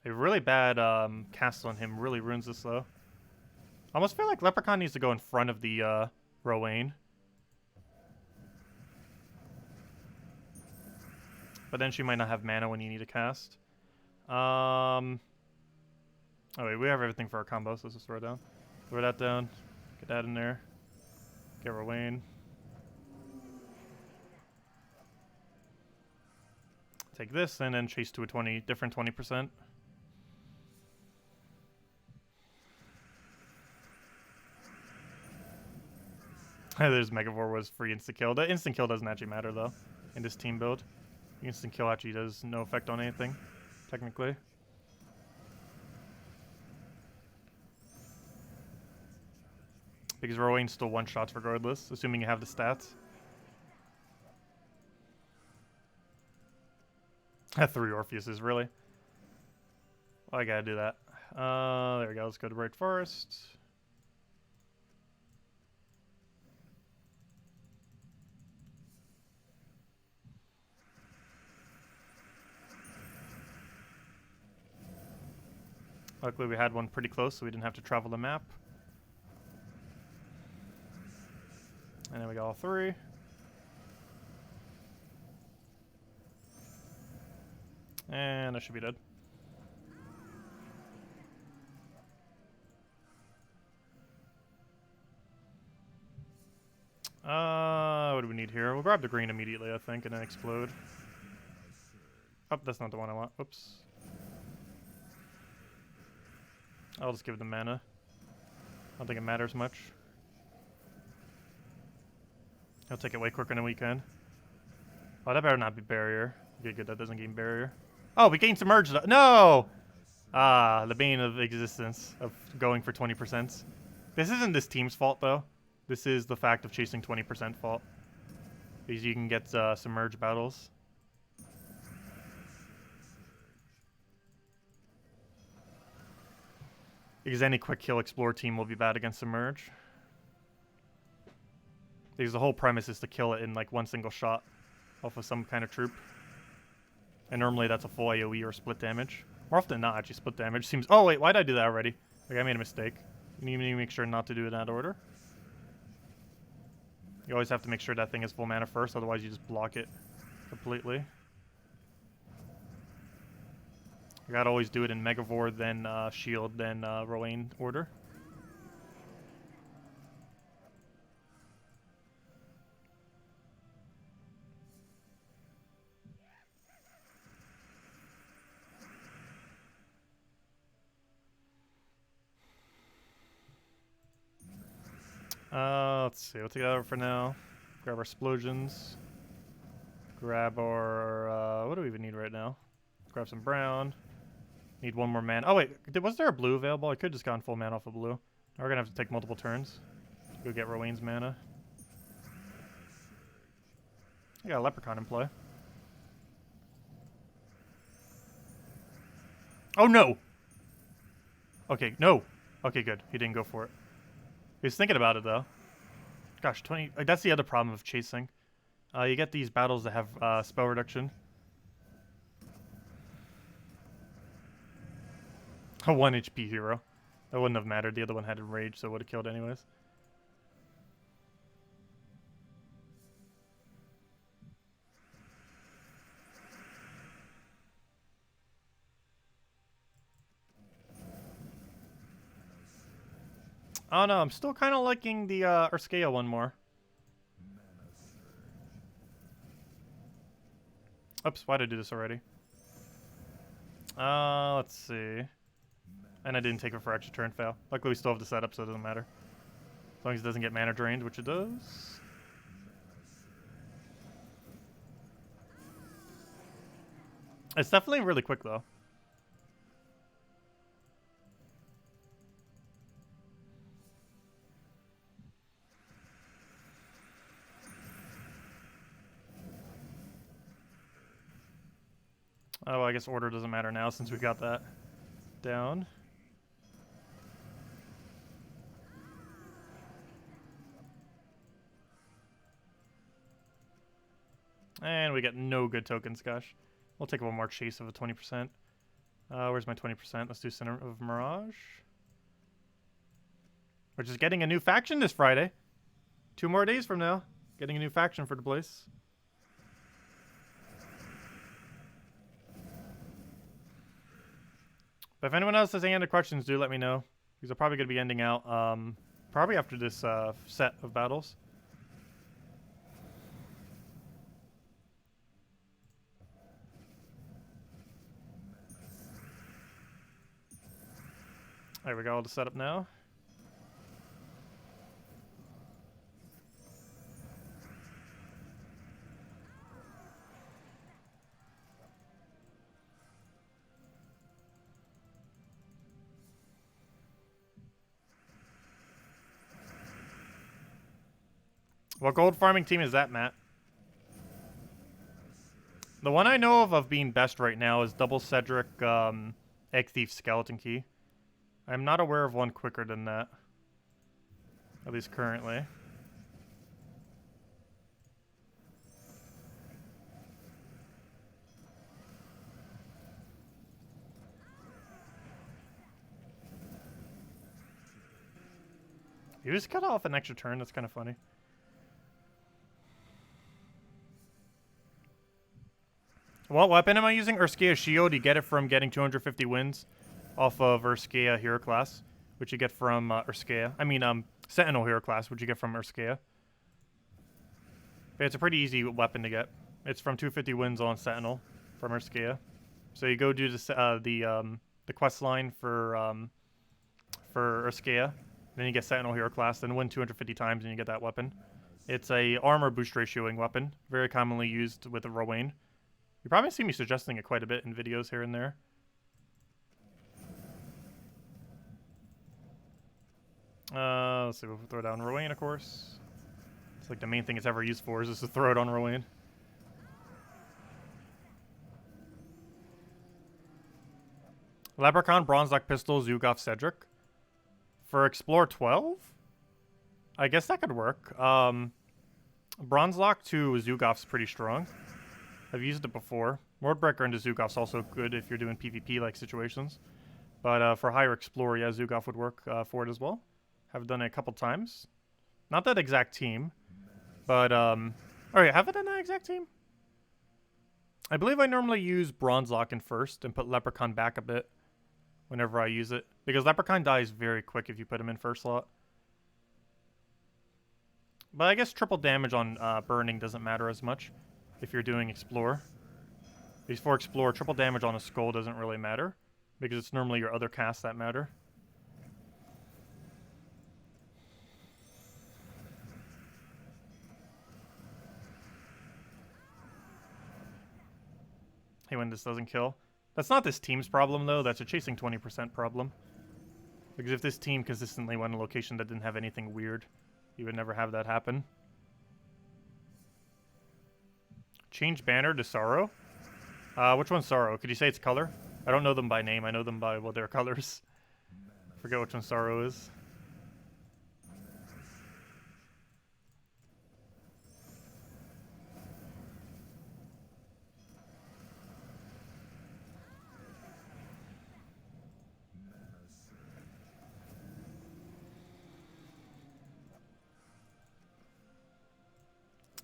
A really bad cast on him really ruins this though. I almost feel like Leprechaun needs to go in front of the Rowan. But then she might not have mana when you need to cast. Oh wait, we have everything for our combo, so let's just throw it down. Throw that down. Get that in there. Get Rowan. Take this and then chase to a different 20%. There's Megavore was free instant kill. The instant kill doesn't actually matter though in this team build. Instant kill actually does no effect on anything, technically. Because Rowan still one-shots regardless, assuming you have the stats. 3 Orpheuses, really? Well, I gotta do that. There we go, let's go to Bright Forest. Luckily we had one pretty close, so we didn't have to travel the map. And then we got all 3. And that should be dead. we'll grab the green immediately, I think, and then explode. Oh, that's not the one I want. Oops. I'll just give them mana. I don't think it matters much. I'll take it way quicker than we can. Oh, that better not be barrier. Okay, good, that doesn't gain barrier. Oh, we gained submerged. No! Ah, the bane of existence of going for 20%. This isn't this team's fault, though. This is the fact of chasing 20% fault. Because you can get submerged battles. Because any quick kill explore team will be bad against submerge. Because the whole premise is to kill it in like one single shot off of some kind of troop. And normally that's a full AoE or split damage. More often than not, actually split damage seems... Oh wait, why did I do that already? Like I made a mistake. You need to make sure not to do it in that order. You always have to make sure that thing is full mana first, otherwise you just block it completely. You gotta always do it in Megavore, then Shield, then Rowan order. Let's see. We'll take that over for now. Grab our explosions. Grab our... what do we even need right now? Grab some brown. Need one more mana. Oh, wait. Was there a blue available? I could have just gone full mana off of blue. Now we're going to have to take multiple turns. Go get Rowan's mana. I got a Leprechaun in play. Oh, no! Okay, no! Okay, good. He didn't go for it. He was thinking about it, though. Gosh, 20... that's the other problem of chasing. You get these battles that have spell reduction. A 1 HP hero. That wouldn't have mattered. The other one had enrage, so it would have killed anyways. Oh no, I'm still kind of liking the Urskea one more. Oops, why did I do this already? Let's see. And I didn't take it for extra turn fail. Luckily we still have the setup, so it doesn't matter. As long as it doesn't get mana drained, which it does. It's definitely really quick though. Oh, I guess order doesn't matter now since we got that down. And we get no good tokens, gosh. We'll take one more chase of a 20%. Where's my 20%? Let's do Center of Mirage. We're just getting a new faction this Friday. 2 more days from now. Getting a new faction for the place. But if anyone else has any other questions, do let me know. Because I'm probably going to be ending out probably after this set of battles. There we go, all the setup now. What gold farming team is that, Matt? The one I know of being best right now is Double Cedric Egg Thief Skeleton Key. I'm not aware of one quicker than that. At least currently. You just cut off an extra turn, that's kind of funny. What weapon am I using? Urskea Shield. You get it from getting 250 wins off of Urskea Hero Class, which you get from Urskea. I mean, Sentinel Hero Class, which you get from Urskea. But it's a pretty easy weapon to get. It's from 250 wins on Sentinel from Urskia. So you go do the quest line for Urskia, then you get Sentinel Hero class, then win 250 times and you get that weapon. It's a armor boost ratioing weapon, very commonly used with the Rowan. You probably see me suggesting it quite a bit in videos here and there. Let's see, we'll throw down Rowan, of course. It's like the main thing it's ever used for is just to throw it on Rowan. Leprechaun, Bronze Lock Pistol, Zugov, Cedric. For Explore 12? I guess that could work. Bronze Lock to Zugov's pretty strong. I've used it before. Wardbreaker into Zugov's also good if you're doing PvP-like situations. But for higher Explore, yeah, Zugov would work for it as well. Have done it a couple times. Not that exact team. But, alright, have I done that exact team? I believe I normally use Bronze Lock in first and put Leprechaun back a bit whenever I use it. Because Leprechaun dies very quick if you put him in first slot. But I guess triple damage on Burning doesn't matter as much if you're doing Explore. Because for Explore, triple damage on a Skull doesn't really matter. Because it's normally your other casts that matter. Hey, when this doesn't kill. That's not this team's problem, though. That's a chasing 20% problem. Because if this team consistently went in a location that didn't have anything weird, you would never have that happen. Change banner to Sorrow? Which one's Sorrow? Could you say its color? I don't know them by name. I know them by, well, their colors. Forget which one Sorrow is.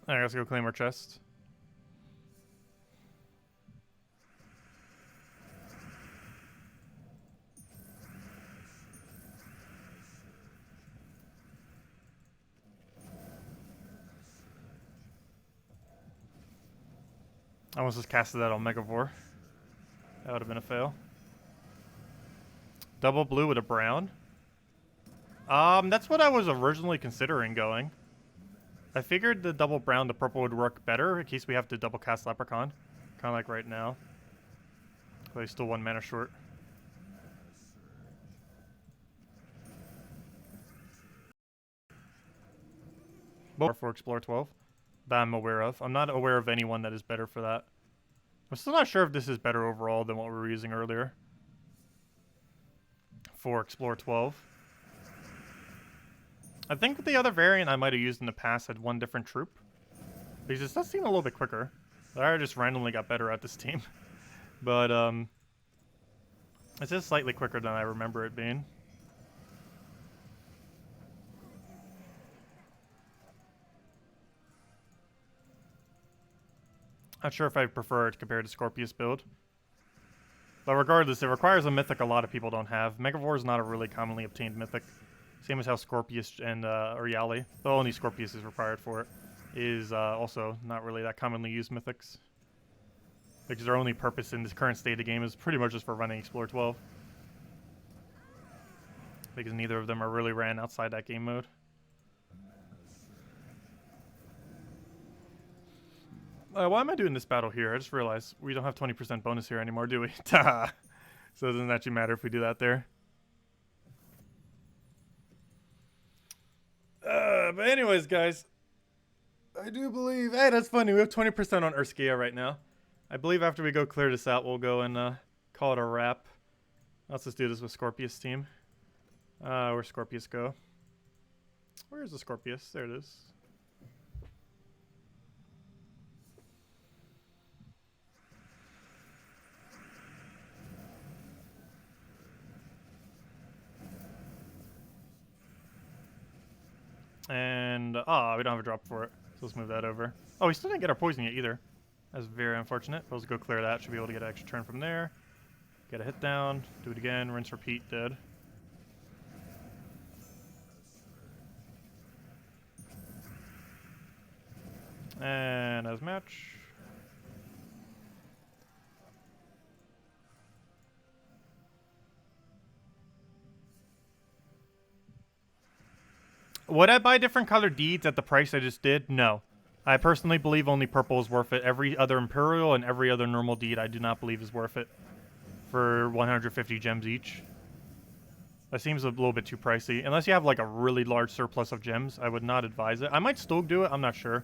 Alright, let's go claim our chest. I almost just casted that on Megavore. That would have been a fail. Double blue with a brown? That's what I was originally considering going. I figured the double brown, the purple would work better in case we have to double cast Leprechaun. Kind of like right now. But he's still 1 mana short. Both for Explore 12 that I'm aware of. I'm not aware of anyone that is better for that. I'm still not sure if this is better overall than what we were using earlier. For Explore 12. I think the other variant I might have used in the past had one different troop. Because this does seem a little bit quicker. I just randomly got better at this team. But, it's just slightly quicker than I remember it being. Not sure if I prefer it compared to Scorpius build. But regardless, it requires a mythic a lot of people don't have. Megavore is not a really commonly obtained mythic. Same as how Scorpius and Oriali, though only Scorpius is required for it, is also not really that commonly used mythics. Because their only purpose in this current state of the game is pretty much just for running Explore 12. Because neither of them are really ran outside that game mode. Why am I doing this battle here? I just realized we don't have 20% bonus here anymore, do we? So it doesn't actually matter if we do that there. But anyways, guys, I do believe... Hey, that's funny. We have 20% on Urskia right now. I believe after we go clear this out, we'll go and call it a wrap. Let's just do this with Scorpius team. Where's Scorpius go? Where's the Scorpius? There it is. And, we don't have a drop for it. So let's move that over. Oh, we still didn't get our poison yet either. That's very unfortunate. But let's go clear that. Should be able to get an extra turn from there. Get a hit down. Do it again. Rinse, repeat. Dead. And as match. Would I buy different colored deeds at the price I just did? No. I personally believe only purple is worth it. Every other Imperial and every other normal deed I do not believe is worth it for 150 gems each. That seems a little bit too pricey. Unless you have like a really large surplus of gems, I would not advise it. I might still do it, I'm not sure.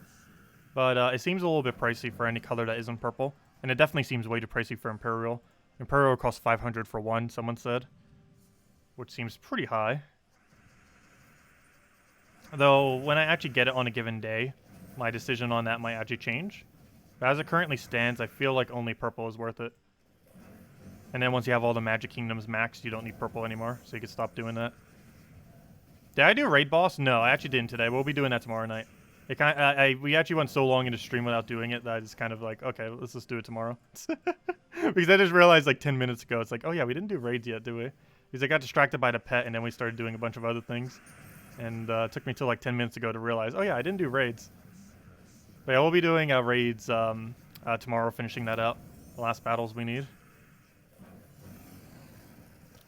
But it seems a little bit pricey for any color that isn't purple. And it definitely seems way too pricey for Imperial. Imperial costs 500 for one, someone said. Which seems pretty high. Though, when I actually get it on a given day, my decision on that might actually change. But as it currently stands, I feel like only purple is worth it. And then once you have all the Magic Kingdoms maxed, you don't need purple anymore, so you can stop doing that. Did I do Raid Boss? No, I actually didn't today. We'll be doing that tomorrow night. We actually went so long into stream without doing it that I just kind of like, okay, let's just do it tomorrow. Because I just realized like 10 minutes ago, it's like, oh yeah, we didn't do raids yet, do we? Because I got distracted by the pet, and then we started doing a bunch of other things. And it took me till like 10 minutes ago to realize, oh yeah, I didn't do raids. But yeah, we'll be doing raids tomorrow, finishing that out. The last battles we need.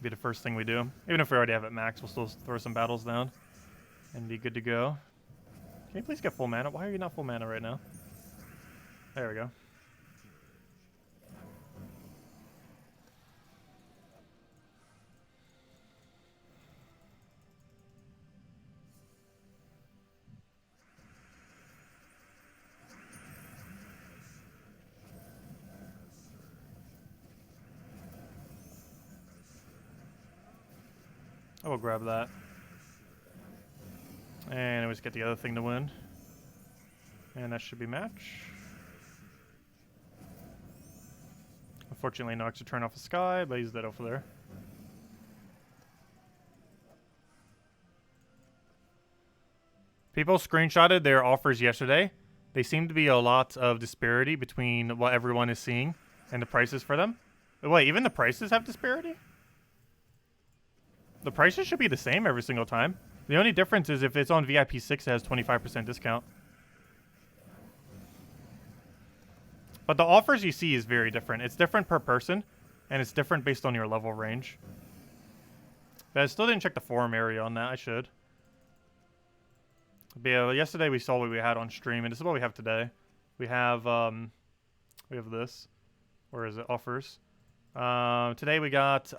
Be the first thing we do. Even if we already have it max, we'll still throw some battles down and be good to go. Can you please get full mana? Why are you not full mana right now? There we go. I will grab that. And let's get the other thing to win. And that should be match. Unfortunately, no extra turn off the sky, but he's dead over there. People screenshotted their offers yesterday. They seem to be a lot of disparity between what everyone is seeing and the prices for them. Wait, even the prices have disparity? The prices should be the same every single time. The only difference is if it's on VIP 6, it has 25% discount. But the offers you see is very different. It's different per person, and it's different based on your level range. But I still didn't check the forum area on that. I should. But yeah, yesterday we saw what we had on stream, and this is what we have today. We have this. Where is it? Offers. Today we got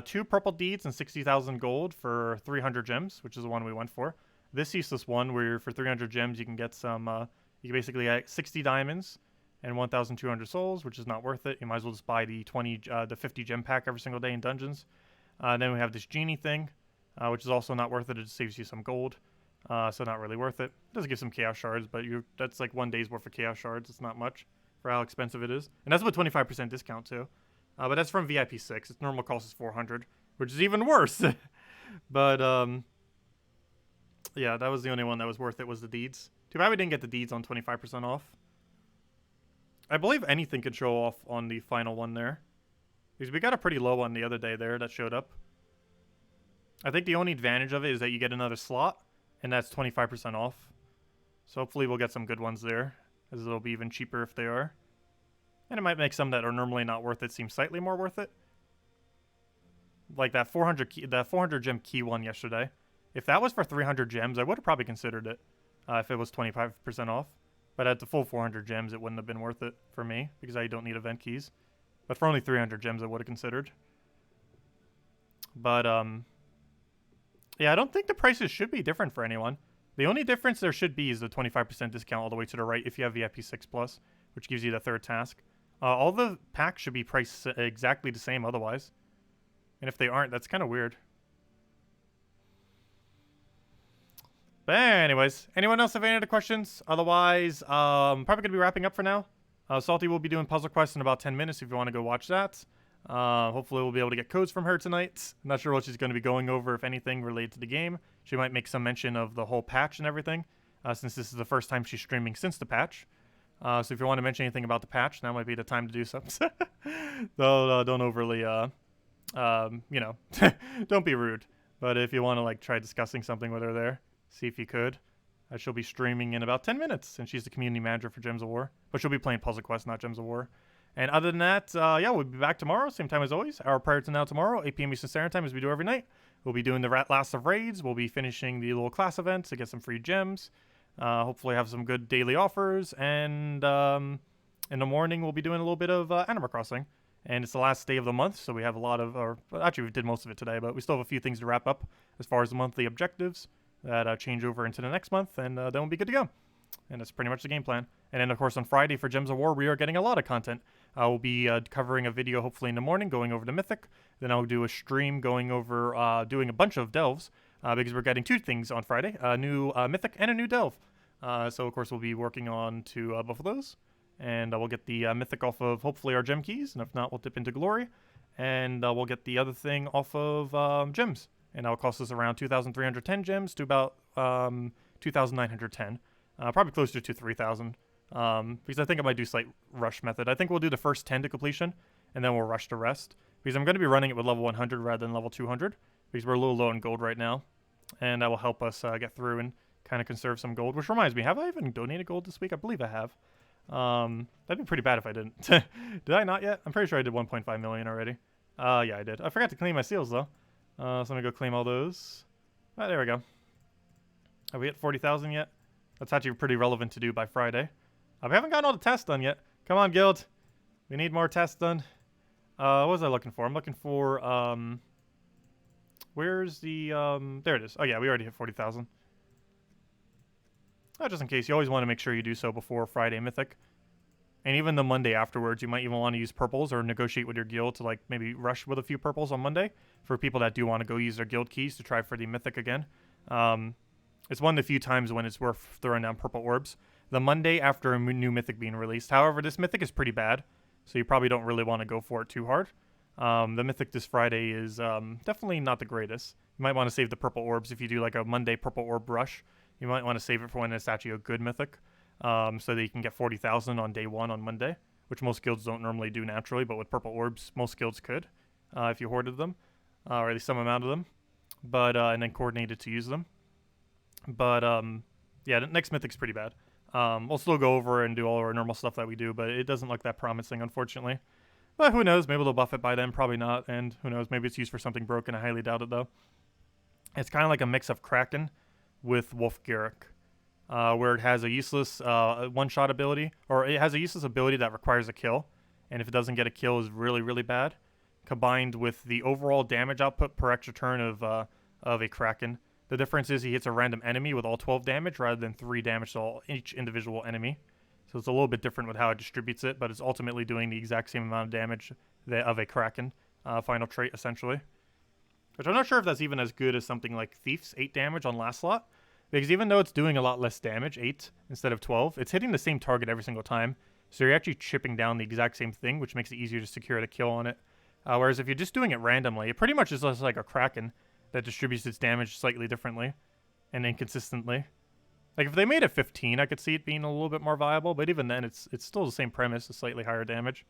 2 purple deeds and 60,000 gold for 300 gems, which is the one we went for. This useless one, where for 300 gems you can get some, you can basically get 60 diamonds and 1,200 souls, which is not worth it. You might as well just buy the 50 gem pack every single day in dungeons. Then we have this genie thing, which is also not worth it. It just saves you some gold, so not really worth it. It does give some chaos shards, but that's like 1 day's worth of chaos shards. It's not much for how expensive it is, and that's with 25% discount too. But that's from VIP 6. Its normal cost is 400, which is even worse. But, yeah, that was the only one that was worth it, was the deeds. Too bad we didn't get the deeds on 25% off. I believe anything could show off on the final one there. Because we got a pretty low one the other day there that showed up. I think the only advantage of it is that you get another slot, and that's 25% off. So hopefully we'll get some good ones there, as it'll be even cheaper if they are. And it might make some that are normally not worth it seem slightly more worth it. Like that 400 gem key one yesterday. If that was for 300 gems, I would have probably considered it if it was 25% off. But at the full 400 gems, it wouldn't have been worth it for me because I don't need event keys. But for only 300 gems, I would have considered. But, yeah, I don't think the prices should be different for anyone. The only difference there should be is the 25% discount all the way to the right if you have VIP 6+, which gives you the 3rd task. All the packs should be priced exactly the same otherwise. And if they aren't, that's kind of weird. But anyways, anyone else have any other questions? Otherwise, probably going to be wrapping up for now. Salty will be doing puzzle quests in about 10 minutes if you want to go watch that. Hopefully we'll be able to get codes from her tonight. I'm not sure what she's going to be going over, if anything, related to the game. She might make some mention of the whole patch and everything, since this is the first time she's streaming since the patch. So if you want to mention anything about the patch, now might be the time to do so. Though, don't overly, you know, don't be rude. But if you want to, like, try discussing something with her there, see if you could. She'll be streaming in about 10 minutes, and she's the community manager for Gems of War. But she'll be playing Puzzle Quest, not Gems of War. And other than that, yeah, we'll be back tomorrow, same time as always. Hour prior to now tomorrow, 8 p.m. Eastern Standard Time, as we do every night. We'll be doing the last of raids. We'll be finishing the little class events to get some free gems. Hopefully have some good daily offers. And in the morning, we'll be doing a little bit of Animal Crossing. And it's the last day of the month, so we have a lot of, or actually we did most of it today, but we still have a few things to wrap up as far as the monthly objectives that change over into the next month, and then we'll be good to go. And that's pretty much the game plan. And then, of course, on Friday for Gems of War, we are getting a lot of content. We'll be covering a video hopefully in the morning, going over the Mythic. Then I'll do a stream going over doing a bunch of delves, because we're getting 2 things on Friday, a new Mythic and a new delve. So, of course, we'll be working on to both of those. And we'll get the Mythic off of, hopefully, our gem keys. And if not, we'll dip into Glory. And we'll get the other thing off of gems. And that'll cost us around 2,310 gems to about 2,910. Probably closer to 3,000. Because I think I might do slight rush method. I think we'll do the first 10 to completion. And then we'll rush the rest. Because I'm going to be running it with level 100 rather than level 200. Because we're a little low on gold right now. And that will help us get through and kind of conserve some gold. Which reminds me, have I even donated gold this week? I believe I have. That'd be pretty bad if I didn't. Did I not yet? I'm pretty sure I did 1.5 million already. Yeah, I did. I forgot to claim my seals, though. So I'm gonna go claim all those. Ah, there we go. Are we at 40,000 yet? That's actually pretty relevant to do by Friday. We haven't gotten all the tests done yet. Come on, guild. We need more tests done. What was I looking for? I'm looking for, where's the, there it is. Oh, yeah, we already hit 40,000. Just in case, you always want to make sure you do so before Friday Mythic. And even the Monday afterwards, you might even want to use purples or negotiate with your guild to like maybe rush with a few purples on Monday for people that do want to go use their guild keys to try for the Mythic again. It's one of the few times when it's worth throwing down purple orbs. The Monday after a new Mythic being released. However, this Mythic is pretty bad, so you probably don't really want to go for it too hard. The Mythic this Friday is definitely not the greatest. You might want to save the purple orbs if you do like a Monday purple orb rush. You might want to save it for when it's actually a good Mythic, so that you can get 40,000 on day 1 on Monday, which most guilds don't normally do naturally, but with purple orbs, most guilds could, if you hoarded them, or at least some amount of them, but and then coordinated to use them. But yeah, the next Mythic's pretty bad. We'll still go over and do all our normal stuff that we do, but it doesn't look that promising, unfortunately. But who knows? Maybe they'll buff it by then, probably not, and who knows? Maybe it's used for something broken. I highly doubt it, though. It's kind of like a mix of Kraken with Wolf Garrick, where it has a useless one-shot ability, or it has a useless ability that requires a kill, and if it doesn't get a kill is really, really bad, combined with the overall damage output per extra turn of a Kraken. The difference is he hits a random enemy with all 12 damage rather than 3 damage to each individual enemy. So it's a little bit different with how it distributes it, but it's ultimately doing the exact same amount of damage of a Kraken final trait, essentially. Which I'm not sure if that's even as good as something like Thief's 8 damage on last slot. Because even though it's doing a lot less damage, 8 instead of 12, it's hitting the same target every single time. So you're actually chipping down the exact same thing, which makes it easier to secure the kill on it. Whereas if you're just doing it randomly, it pretty much is just like a Kraken that distributes its damage slightly differently and inconsistently. Like if they made it 15, I could see it being a little bit more viable, but even then it's still the same premise, a slightly higher damage.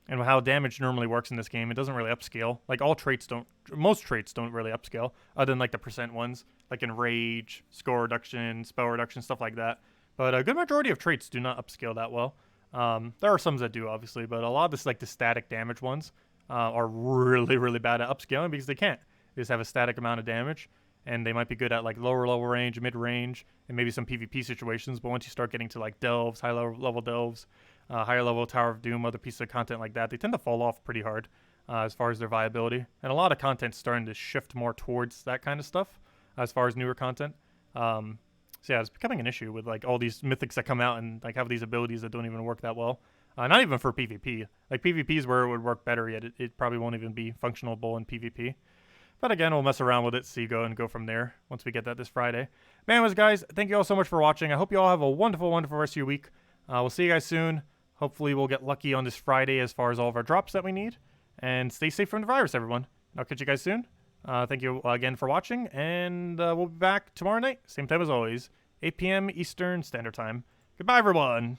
And how damage normally works in this game, it doesn't really upscale. Like most traits don't really upscale, other than like the percent ones, like in rage, score reduction, spell reduction, stuff like that. But a good majority of traits do not upscale that well. There are some that do, obviously, but a lot of this, like the static damage ones, are really, really bad at upscaling because they can't. They just have a static amount of damage, and they might be good at like lower level range, mid range, and maybe some PvP situations. But once you start getting to like delves, high level delves, higher level Tower of Doom, other pieces of content like that, they tend to fall off pretty hard as far as their viability. And a lot of content's starting to shift more towards that kind of stuff as far as newer content. So yeah, it's becoming an issue with like all these mythics that come out and like have these abilities that don't even work that well. Not even for PvP. Like PvP is where it would work better, yet it probably won't even be functionable in PvP. But again, we'll mess around with it, see go from there once we get that this Friday. But anyways, guys, thank you all so much for watching. I hope you all have a wonderful, wonderful rest of your week. We'll see you guys soon. Hopefully we'll get lucky on this Friday as far as all of our drops that we need. And stay safe from the virus, everyone. I'll catch you guys soon. Thank you again for watching, and we'll be back tomorrow night, same time as always, 8 p.m. Eastern Standard Time. Goodbye, everyone.